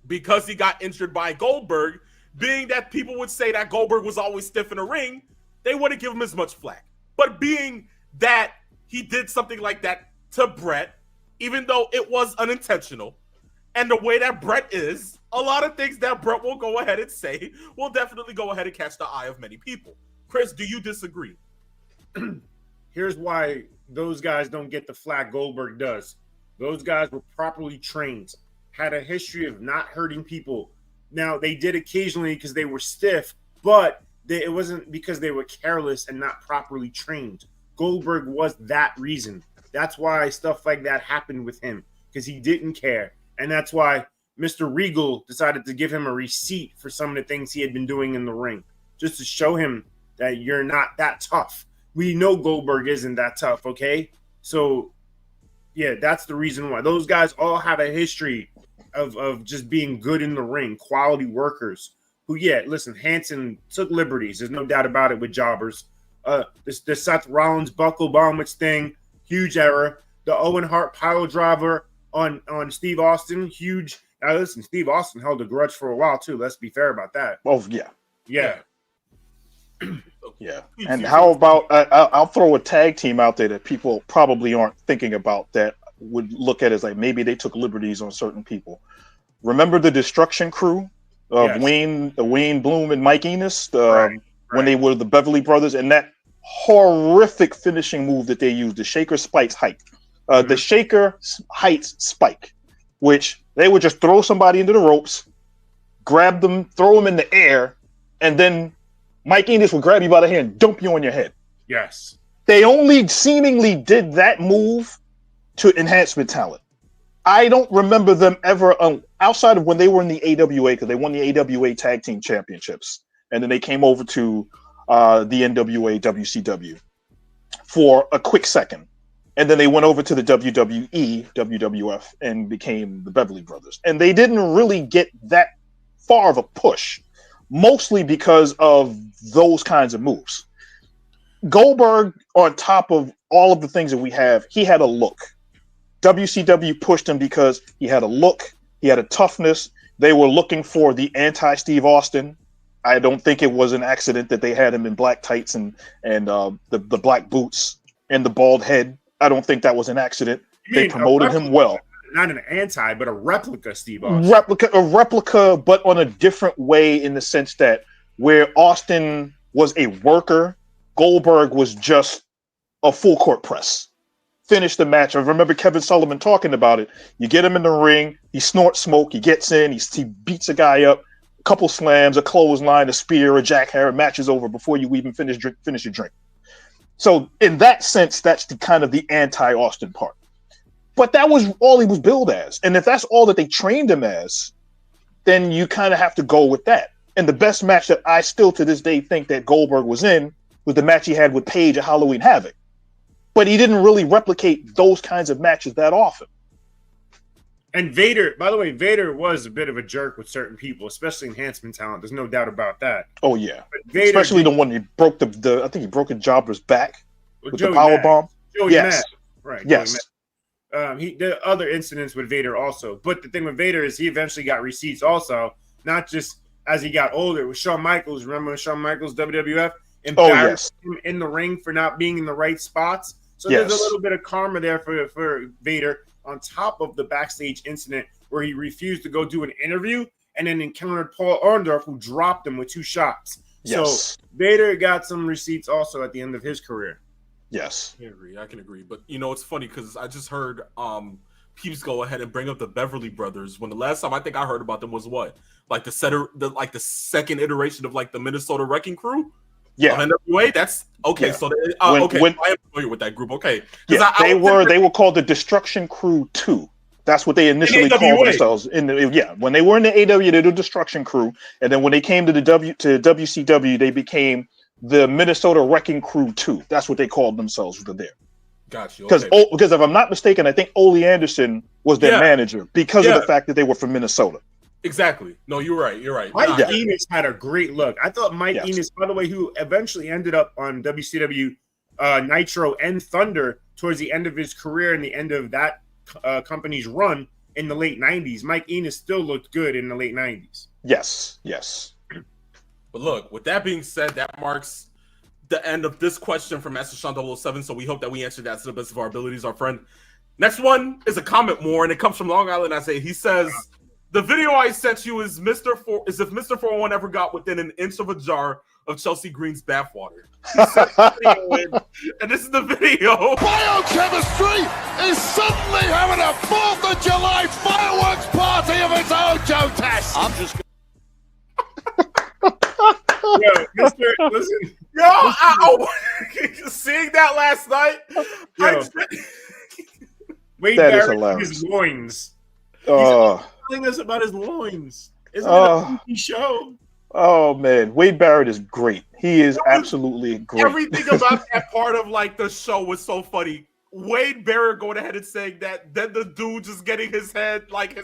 A: because he got injured by Goldberg, being that people would say that Goldberg was always stiff in the ring, they wouldn't give him as much flack. But being that he did something like that to Bret, even though it was unintentional, and the way that Bret is, a lot of things that Bret will go ahead and say will definitely go ahead and catch the eye of many people. Chris, do you disagree?
C: Here's why those guys don't get the flack Goldberg does. Those guys were properly trained, had a history of not hurting people. Now, they did occasionally because they were stiff, but it wasn't because they were careless and not properly trained. Goldberg was that reason. That's why stuff like that happened with him, because he didn't care. And that's why Mr. Regal decided to give him a receipt for some of the things he had been doing in the ring, just to show him that you're not that tough. We know Goldberg isn't that tough, okay? So, yeah, that's the reason why. Those guys all had a history of just being good in the ring, quality workers who, yeah, listen, Hansen took liberties. There's no doubt about it with jobbers. The Seth Rollins buckle bomb thing, huge error. The Owen Hart pile driver on Steve Austin, huge. Now listen, Steve Austin held a grudge for a while too. Let's be fair about that.
B: Oh yeah,
C: yeah.
B: Yeah. And how about I'll throw a tag team out there that people probably aren't thinking about that would look at as like maybe they took liberties on certain people. Remember the Destruction Crew of
C: Yes.
B: Wayne Bloom and Mike Enos
C: Right.
B: when they were the Beverly Brothers, and that horrific finishing move that they used, the Shaker Spikes Height. The Shaker Heights Spike, which they would just throw somebody into the ropes, grab them, throw them in the air, and then Mike Enos would grab you by the hand and dump you on your head.
C: Yes.
B: They only seemingly did that move to enhancement talent. I don't remember them ever, outside of when they were in the AWA, because they won the AWA Tag Team Championships, and then they came over to the NWA WCW for a quick second. And then they went over to the WWE, WWF, and became the Beverly Brothers. And they didn't really get that far of a push, mostly because of those kinds of moves. Goldberg, on top of all of the things that we have, he had a look. WCW pushed him because he had a look, he had a toughness. They were looking for the anti-Steve Austin. I don't think it was an accident that they had him in black tights and the black boots and the bald head. I don't think that was an accident. They promoted him well.
C: Not an anti, but a replica Steve Austin.
B: A replica, but on a different way in the sense that where Austin was a worker, Goldberg was just a full court press. Finish the match. I remember Kevin Sullivan talking about it. You get him in the ring, he snorts smoke, he gets in, he beats a guy up, a couple slams, a clothesline, a spear, a jackhammer, match is over before you even finish your drink. So in that sense, that's the kind of the anti-Austin part. But that was all he was billed as. And if that's all that they trained him as, then you kind of have to go with that. And the best match that I still to this day think that Goldberg was in was the match he had with Paige at Halloween Havoc. But he didn't really replicate those kinds of matches that often.
C: And Vader, by the way, Vader was a bit of a jerk with certain people, especially enhancement talent. There's no doubt about that.
B: Oh, yeah.
C: Vader
B: especially the one he broke I think he broke a jobber's back with
C: Joey
B: the power bomb.
C: Joey
B: yes.
C: Right.
B: Yes.
C: The other incidents with Vader also. But the thing with Vader is he eventually got receipts also, not just as he got older. With Shawn Michaels, remember Shawn Michaels, WWF, embarrassed him in the ring for not being in the right spots. So there's a little bit of karma there for Vader on top of the backstage incident where he refused to go do an interview and then encountered Paul Orndorff, who dropped him with 2 shots. Yes. So Vader got some receipts also at the end of his career.
B: Yes.
A: I can agree. But, it's funny because I just heard Peeps go ahead and bring up the Beverly Brothers when the last time I think I heard about them was what? Like the second iteration of like the Minnesota Wrecking Crew?
B: Yeah.
A: NWA? That's okay. Yeah. So I am familiar with that group. Okay.
B: Yeah, they were called the Destruction Crew 2. That's what they initially called themselves. When they were in the AW, they were the Destruction Crew, and then when they came to the WCW, they became the Minnesota Wrecking Crew 2. That's what they called themselves there.
A: Got you.
B: Because if I'm not mistaken, I think Ole Anderson was their manager because of the fact that they were from Minnesota.
A: Exactly. No, you're right.
C: Mike Enos had a great look. I thought Mike Enos, by the way, who eventually ended up on WCW Nitro and Thunder towards the end of his career and the end of that company's run in the late 90s. Mike Enos still looked good in the late 90s.
B: Yes.
A: But look, with that being said, that marks the end of this question from Master Sean 007. So we hope that we answered that to the best of our abilities, our friend. Next one is a comment more, and it comes from Long Island. He says, the video I sent you is if Mr. 401 ever got within an inch of a jar of Chelsea Green's bathwater. And this is the video.
E: Biochemistry is suddenly having a 4th of July fireworks party of its own, Joe Tess. I'm just
C: Yo, Mister, listen.
A: Seeing that last night,
C: Wade Barrett his loins. Telling us about his loins. Isn't it a TV show?
B: Oh man, Wade Barrett is great. He is absolutely great.
A: Everything about that part of like the show was so funny. Wade Barrett going ahead and saying that, then the dude just getting his hand touched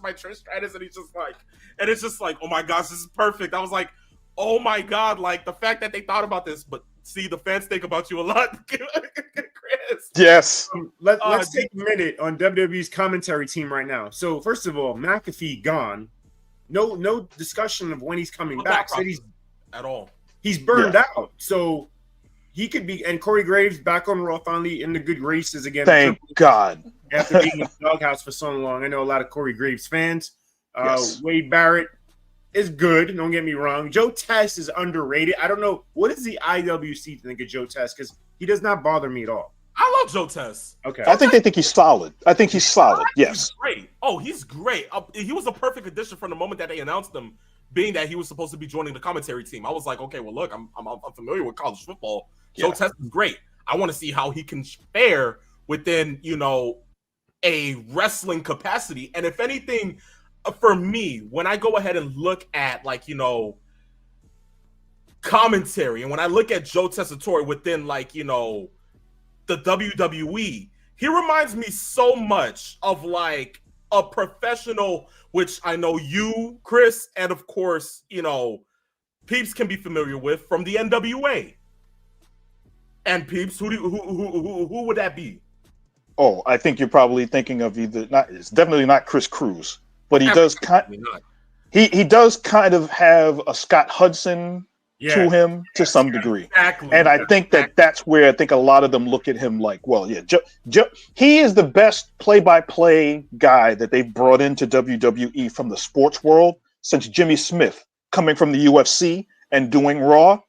A: by Trish Stratus, and it's just like, oh my gosh, this is perfect. I was like, oh my god, like the fact that they thought about this, but see, the fans think about you a lot, Chris.
B: Yes.
C: Let's take a minute on WWE's commentary team right now. So first of all, McAfee gone. No discussion of when he's coming back. Said he's burned out. So he could be, and Corey Graves back on Raw, finally in the good graces again.
B: Thank God.
C: After being in the doghouse for so long. I know a lot of Corey Graves fans. Wade Barrett is good, don't get me wrong. Joe Tess is underrated. I don't know. What does the IWC think of Joe Tess? Because he does not bother me at all.
A: I love Joe Tess.
C: Okay.
B: I think they think he's solid. Yes.
A: He's great. Oh, he's great. He was a perfect addition from the moment that they announced him, being that he was supposed to be joining the commentary team. I was like, okay, well, look, I'm familiar with college football. Joe Tess is great. I want to see how he can fare within, a wrestling capacity. And if anything, for me, when I go ahead and look at commentary, and when I look at Joe Tessitore within the WWE, he reminds me so much of like a professional, which I know you, Chris, and of course, Peeps can be familiar with from the NWA. And Peeps, who would that be?
B: Oh, I think you're probably thinking of it's definitely not Chris Cruz. But he does kind of have a Scott Hudson to him to some degree.
A: Exactly.
B: And I think that's where I think a lot of them look at him like, well, yeah, he is the best play-by-play guy that they've brought into WWE from the sports world since Jimmy Smith coming from the UFC and doing Raw.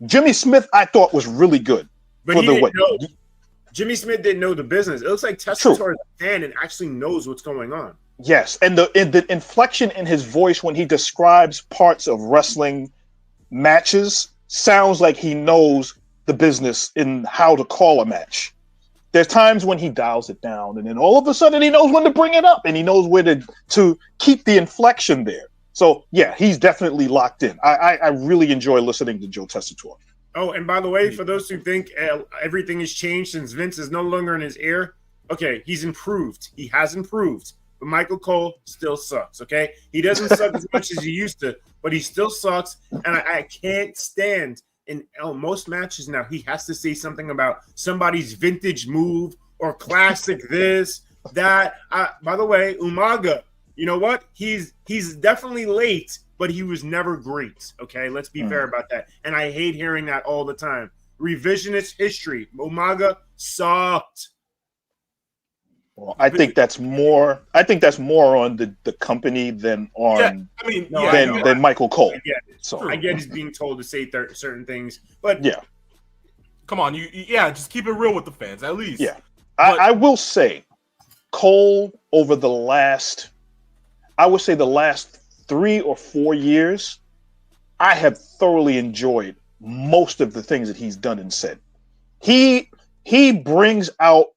B: Jimmy Smith, I thought, was really good.
C: But he didn't know. Jimmy Smith didn't know the business. It looks like Tessitore is a fan and actually knows what's going on.
B: Yes, and the inflection in his voice when he describes parts of wrestling matches sounds like he knows the business in how to call a match. There's times when he dials it down, and then all of a sudden he knows when to bring it up, and he knows where to keep the inflection there. So yeah, he's definitely locked in. I really enjoy listening to Joe Tessitore.
C: Oh, and by the way, for those who think everything has changed since Vince is no longer in his ear, okay, he's improved. He has improved. But Michael Cole still sucks, okay? He doesn't suck as much as he used to, but he still sucks. And I can't stand in most matches now, he has to say something about somebody's vintage move or classic this, that. By the way, Umaga, you know what? He's definitely late, but he was never great, okay? Let's be fair about that. And I hate hearing that all the time. Revisionist history. Umaga sucked.
B: Well, I think that's more on the company than on than Michael Cole.
C: I get he's being told to say certain things, but
B: yeah,
A: come on, just keep it real with the fans at least.
B: Yeah, I will say Cole over the last 3 or 4 years, I have thoroughly enjoyed most of the things that he's done and said. He brings out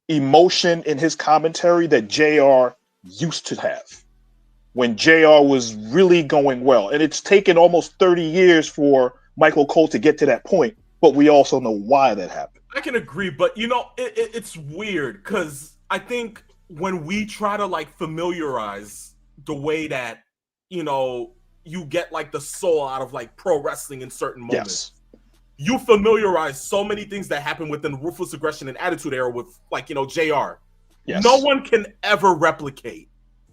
B: emotion in his commentary that JR used to have when JR was really going well. And it's taken almost 30 years for Michael Cole to get to that point, but we also know why that happened.
A: I can agree, but it's weird because I think when we try to like familiarize the way that, you get like the soul out of like pro wrestling in certain moments. Yes. You familiarize so many things that happen within the Ruthless Aggression and Attitude Era with, like, JR. Yes. No one can ever replicate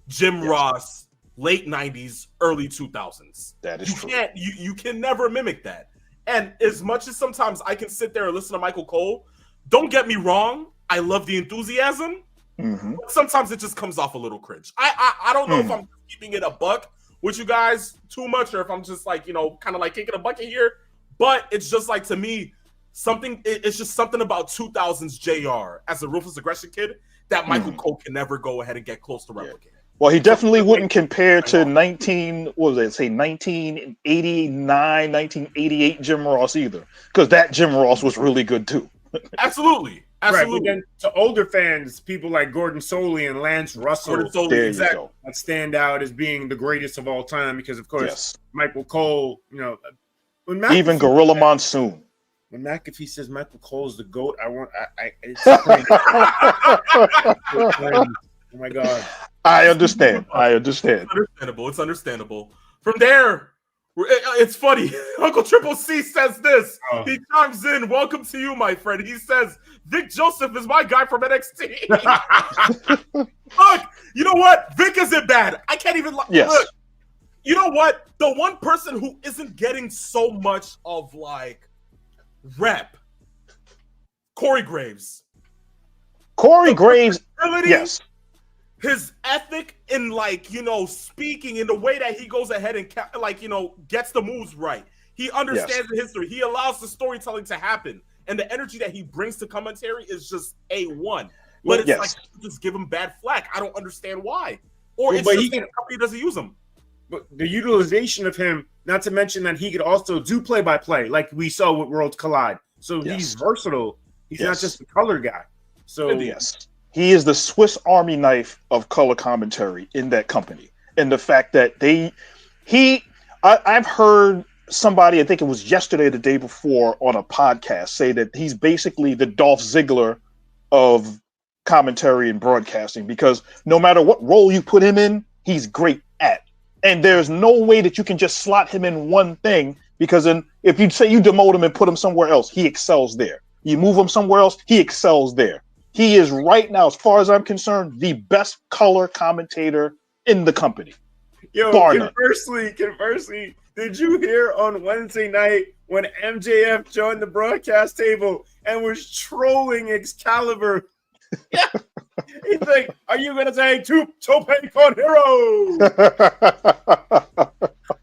A: Jim Ross, late 90s, early 2000s.
B: That is true.
A: You can never mimic that. And as much as sometimes I can sit there and listen to Michael Cole, don't get me wrong, I love the enthusiasm. Mm-hmm. But sometimes it just comes off a little cringe. I don't know if I'm keeping it a buck with you guys too much or if I'm just like, kind of like kicking a bucket here. But it's just like, to me, it's just something about 2000s JR as a Ruthless Aggression kid that Michael Cole can never go ahead and get close to replicating.
B: Well, he definitely wouldn't compare to 1989, 1988 Jim Ross either, because that Jim Ross was really good too.
A: Absolutely.
C: Right, but then to older fans, people like Gordon Soley and Lance Russell that stand out as being the greatest of all time because, of course, Michael Cole,
B: even Gorilla Monsoon.
C: When McAfee says Michael Cole's the GOAT, it's crazy. Oh my God.
B: I understand.
A: It's understandable. From there, it's funny. Uncle Triple C says this. Oh. He chimes in. Welcome to you, my friend. He says, Vic Joseph is my guy from NXT. Look, you know what? Vic isn't bad. I can't even look. You know what? The one person who isn't getting so much of like rep, Corey Graves.
B: Yes.
A: His ethic in like, speaking in the way that he goes ahead and gets the moves right. He understands the history. He allows the storytelling to happen. And the energy that he brings to commentary is just A1. But it's like, just give him bad flack. I don't understand why. Or it's just the company doesn't use him.
C: But the utilization of him, not to mention that he could also do play-by-play, like we saw with Worlds Collide. So he's versatile. He's not just a color guy. So
B: he is the Swiss Army knife of color commentary in that company. And the fact that I've heard somebody, I think it was yesterday, the day before, on a podcast say that he's basically the Dolph Ziggler of commentary and broadcasting because no matter what role you put him in, he's great at. And there's no way that you can just slot him in one thing because if you say you demote him and put him somewhere else, he excels there. You move him somewhere else, he excels there. He is right now, as far as I'm concerned, the best color commentator in the company.
C: Yo,
B: Bar none.
C: conversely, did you hear on Wednesday night when MJF joined the broadcast table and was trolling Excalibur? Yeah. He's like, are you going to say Tope con hero?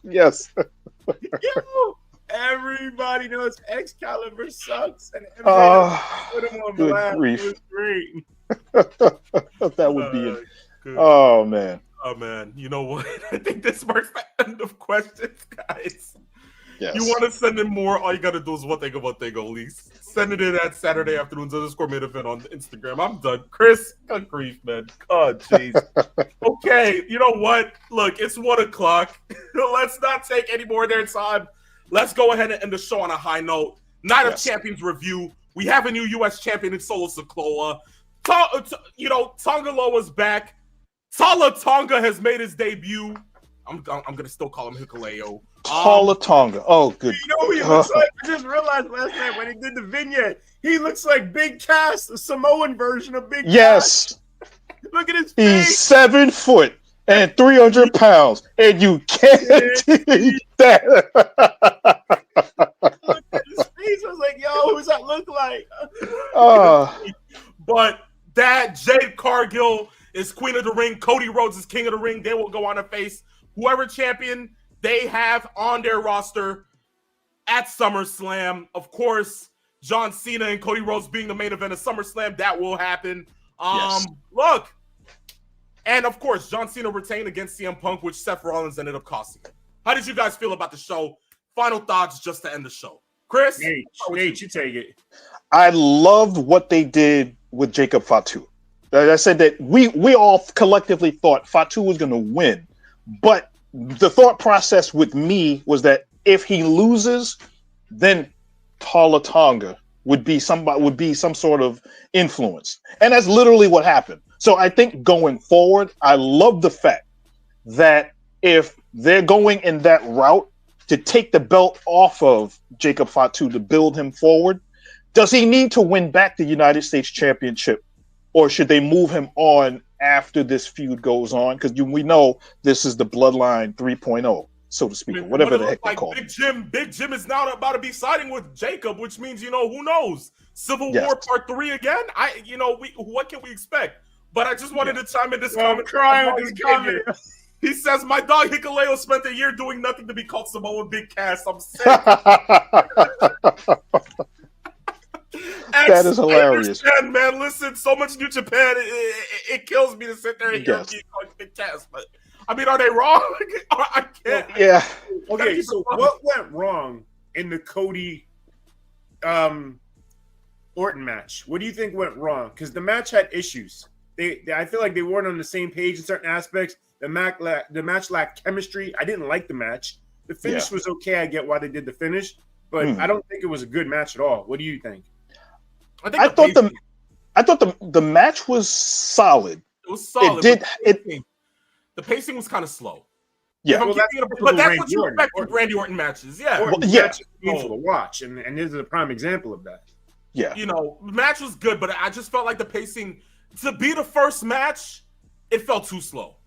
B: Yes.
C: Yo, everybody knows Excalibur sucks. And MJF put him on
B: good
C: blast.
B: grief.
C: It was great.
B: That would be it.
A: Good.
B: Oh, man.
A: Oh man, you know what? I think this marks the end of questions, guys.
B: Yes.
A: You want to send in more? All you gotta do is one thing, Elise. Send it in at Saturday afternoons _main event on Instagram. I'm done. Chris, good grief, man. God, jeez. Okay, you know what? Look, it's 1:00. Let's not take any more of their time. Let's go ahead and end the show on a high note. Night of Champions review. We have a new U.S. champion in Solo Sikoa. Tonga Loa's back. Tala Tonga has made his debut. I'm gonna still call him Hikuleo.
B: Tala Tonga. Oh, good.
C: You know who he looks like? I just realized last night when he did the vignette, he looks like Big Cass, the Samoan version of Big Cass.
B: Yes.
C: Look at his
B: He's
C: face.
B: 7 foot and 300 pounds, and you can't eat that.
C: Look at his face. I was like, yo, who's that look like?
A: But that Jade Cargill is Queen of the Ring. Cody Rhodes is King of the Ring. They will go on to face whoever champion they have on their roster at SummerSlam. Of course, John Cena and Cody Rhodes being the main event of SummerSlam, that will happen.
B: Yes.
A: Look. And of course, John Cena retained against CM Punk, which Seth Rollins ended up costing him. How did you guys feel about the show? Final thoughts just to end the show. Chris?
C: Nate, you take it.
B: I loved what they did with Jacob Fatu. I said that we all collectively thought Fatu was going to win, but the thought process with me was that if he loses, then Tala Tonga would be some sort of influence, and that's literally what happened. So I think going forward, I love the fact that if they're going in that route to take the belt off of Jacob Fatu to build him forward, does he need to win back the United States Championship? Or should they move him on after this feud goes on? Because we know this is the Bloodline 3.0, so to speak, or whatever the heck they call it.
A: Big Jim is now about to be siding with Jacob, which means, who knows? Civil War Part 3 again? What can we expect? But I just wanted to chime in this comment.
C: I'm crying with this comment.
A: He says, my dog Hikuleo spent a year doing nothing to be called Samoan Big Cass. I'm sick.
B: That is hilarious.
A: Man, listen, so much New Japan, it kills me to sit there and hear being called Big Cass. But I mean, are they wrong? I can't.
B: Yeah.
C: Okay, so what went wrong in the Cody Orton match? What do you think went wrong? Because the match had issues. I feel like they weren't on the same page in certain aspects. The match lacked chemistry. I didn't like the match. The finish was okay. I get why they did the finish, but I don't think it was a good match at all. What do you think?
B: I thought the match was solid.
A: It was solid. The pacing was kind of slow.
B: Yeah,
A: but that's what you expect from Randy Orton matches. Yeah,
C: match is painful to watch, and this is a prime example of that.
B: Yeah,
A: the match was good, but I just felt like the pacing to be the first match, it felt too slow.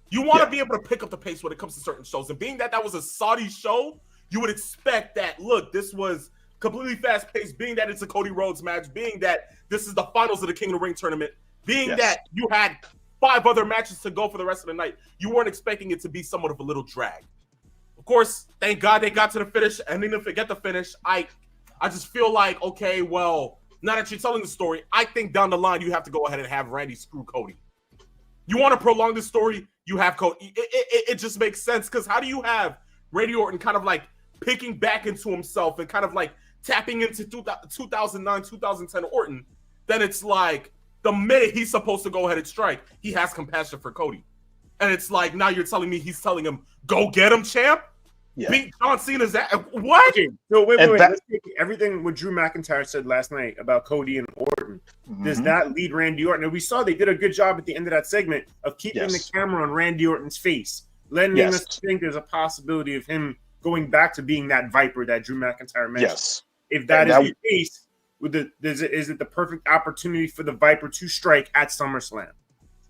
A: You want to be able to pick up the pace when it comes to certain shows, and being that was a Saudi show, you would expect that. Look, this was completely fast-paced, being that it's a Cody Rhodes match, being that this is the finals of the King of the Ring tournament, being that you had 5 other matches to go for the rest of the night, you weren't expecting it to be somewhat of a little drag. Of course, thank God they got to the finish, and then if they get the finish, I just feel like, okay, well, now that you're telling the story, I think down the line you have to go ahead and have Randy screw Cody. You want to prolong the story, you have Cody. It just makes sense, because how do you have Randy Orton kind of like picking back into himself and kind of like tapping into 2009, 2010 Orton, then it's like the minute he's supposed to go ahead and strike, he has compassion for Cody. And it's like, now you're telling me he's telling him, go get him, champ? Yeah. Beat John Cena's that. What?
C: Okay, so wait. Let's take everything what Drew McIntyre said last night about Cody and Orton. Does that lead Randy Orton? And we saw they did a good job at the end of that segment of keeping the camera on Randy Orton's face, letting us think there's a possibility of him going back to being that Viper that Drew McIntyre mentioned.
B: Yes.
C: If that is the case, is it the perfect opportunity for the Viper to strike at SummerSlam?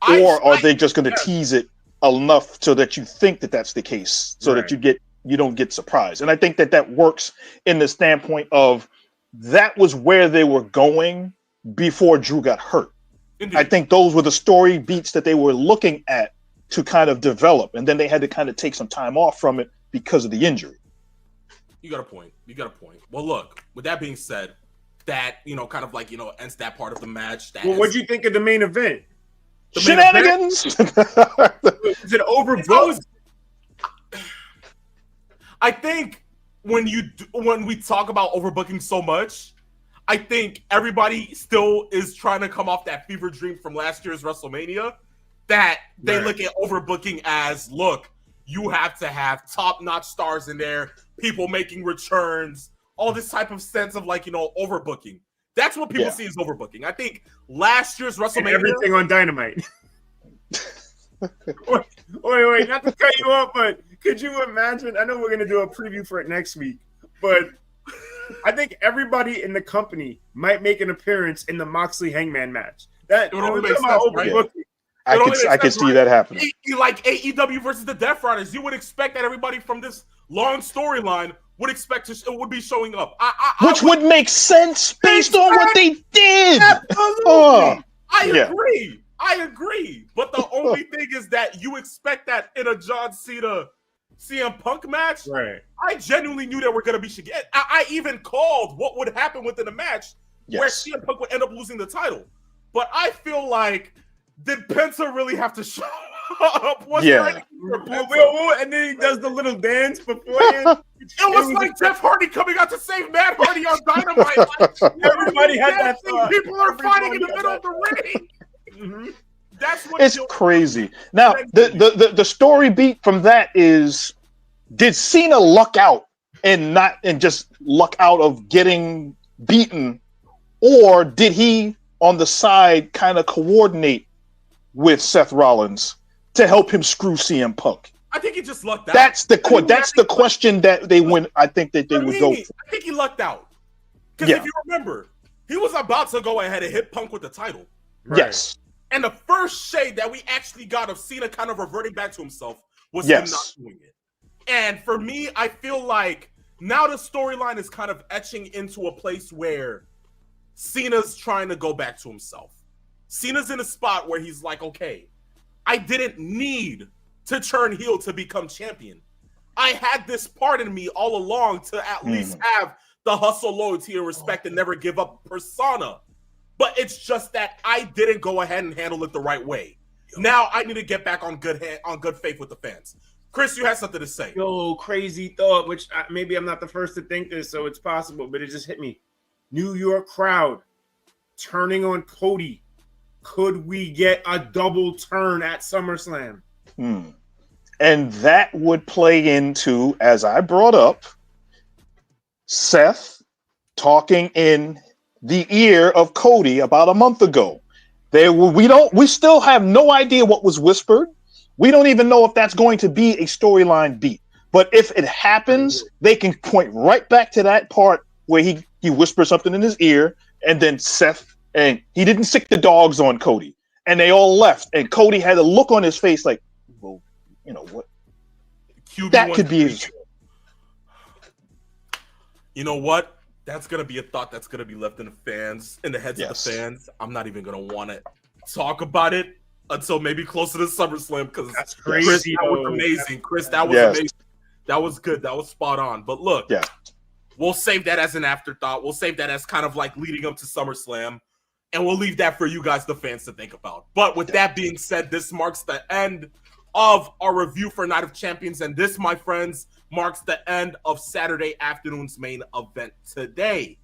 B: Or are they just going to tease it enough so that you think that that's the case, so that you don't get surprised. And I think that works in the standpoint of that was where they were going before Drew got hurt.
A: Indeed.
B: I think those were the story beats that they were looking at to kind of develop, and then they had to kind of take some time off from it because of the injury.
A: You got a point. Well, look, with that being said, that, kind of like, ends that part of the match.
C: Well, what'd you think of the main event?
B: Shenanigans!
C: Is it overbooked?
A: I think when we talk about overbooking so much, I think everybody still is trying to come off that fever dream from last year's WrestleMania that they look at overbooking as, look, you have to have top-notch stars in there, people making returns, all this type of sense of like, overbooking. That's what people see as overbooking. I think last year's WrestleMania...
C: And everything on Dynamite. Wait, not to cut you off, but could you imagine? I know we're going to do a preview for it next week, but I think everybody in the company might make an appearance in the Moxley Hangman match. That
A: only makes sense, right?
B: I could see that happening.
A: Like AEW versus the Death Riders, you would expect that everybody from this long storyline would be showing up.
B: Which would make sense based on what they did.
A: Absolutely. I agree. But the only thing is that you expect that in a John Cena CM Punk match.
C: Right.
A: I genuinely knew that we're going to be shit. I even called what would happen within a match where CM Punk would end up losing the title. But I feel like, did Penta really have to show up?
C: And then he does the little dance beforehand.
A: It was like Jeff Hardy coming out to save Matt Hardy on Dynamite. Like,
C: everybody had that thought.
A: People are fighting in the middle of the ring. Mm-hmm. That's what
B: it's crazy. Now, the story beat from that is, did Cena luck out and just luck out of getting beaten, or did he on the side kind of coordinate with Seth Rollins to help him screw CM Punk?
A: I think he just lucked out.
B: That's the question that they win. I think that they would go for.
A: I think he lucked out. Because if you remember, he was about to go ahead and hit Punk with the title.
B: Right? Yes.
A: And the first shade that we actually got of Cena kind of reverting back to himself was him not doing it. And for me, I feel like now the storyline is kind of etching into a place where Cena's trying to go back to himself. Cena's in a spot where he's like, okay, I didn't need to turn heel to become champion. I had this part in me all along to at least have the hustle, loyalty, and respect and never give up persona. But it's just that I didn't go ahead and handle it the right way. Now I need to get back on good faith with the fans. Chris, you had something to say.
C: Yo, crazy thought, which maybe I'm not the first to think this, so it's possible, but it just hit me. New York crowd turning on Cody. Could we get a double turn at SummerSlam?
B: And that would play into, as I brought up, Seth talking in the ear of Cody about a month ago. We still have no idea what was whispered. We don't even know if that's going to be a storyline beat. But if it happens, they can point right back to that part where he whispers something in his ear, and then Seth, and he didn't sick the dogs on Cody, and they all left, and Cody had a look on his face like, well, you know what? That could be.
A: You know what? That's going to be a thought that's going to be left in the heads of the fans. I'm not even going to want to talk about it until maybe closer to SummerSlam, because
C: that's crazy.
A: Chris, that was amazing. Chris, that was amazing. That was good. That was spot on. But look, we'll save that as an afterthought. We'll save that as kind of like leading up to SummerSlam, and we'll leave that for you guys, the fans, to think about. But with that being said, this marks the end of our review for Night of Champions, and this, my friends, marks the end of Saturday afternoon's main event today.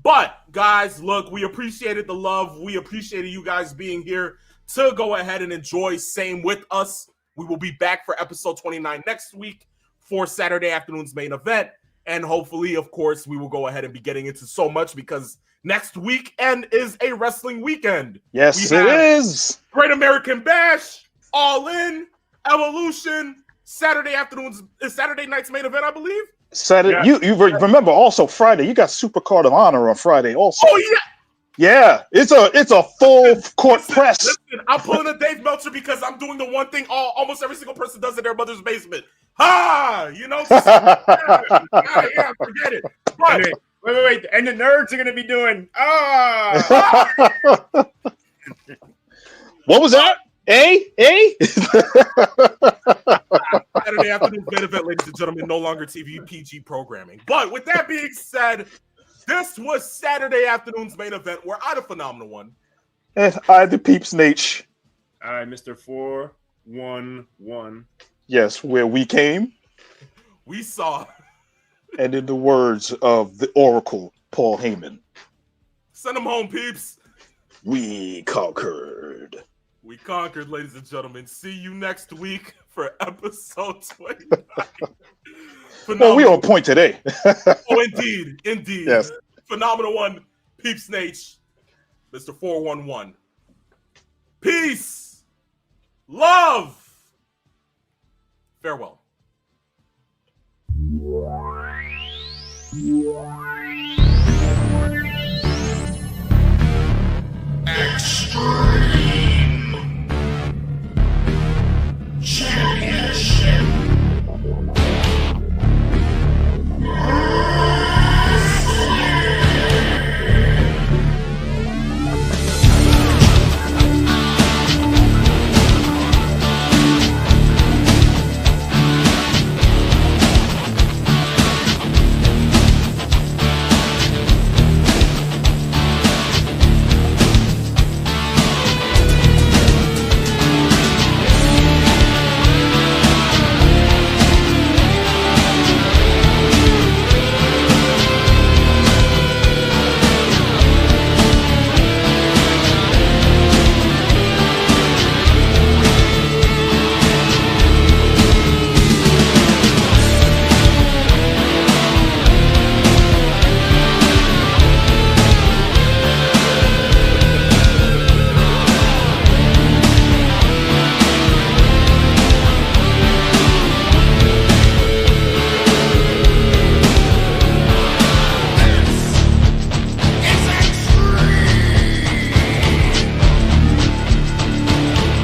A: But guys, look, we appreciated the love. We appreciated you guys being here to go ahead and enjoy same with us. We will be back for episode 29 next week for Saturday afternoon's main event. And hopefully, of course, we will go ahead and be getting into so much, because next weekend is a wrestling weekend.
B: Yes, it is.
A: Great American Bash, All In, Evolution, Saturday night's main event, I believe.
B: Saturday, you remember also Friday. You got Supercard of Honor on Friday also.
A: Oh yeah,
B: Yeah, it's a full court press.
A: Listen, I'm pulling a Dave Meltzer because I'm doing the one thing almost every single person does in their mother's basement. Ha! You know, just, yeah, forget it. But,
C: Wait. And the nerds are going to be doing,
B: What was that?
A: Saturday afternoon main event, ladies and gentlemen, no longer TV PG programming. But with that being said, this was Saturday afternoon's main event where I, the phenomenal one,
B: And I, the peeps, Nate.
C: all right, Mr. 411.
B: Yes, where we came,
A: we saw.
B: and in the words of the Oracle, Paul Heyman,
A: Send them home, peeps.
B: we conquered.
A: We conquered, ladies and gentlemen. See you next week for episode 29.
B: Well, we on point today.
A: Oh, indeed.
B: Yes.
A: Phenomenal one, Peeps Nate, Mr. 411. Peace, love, farewell.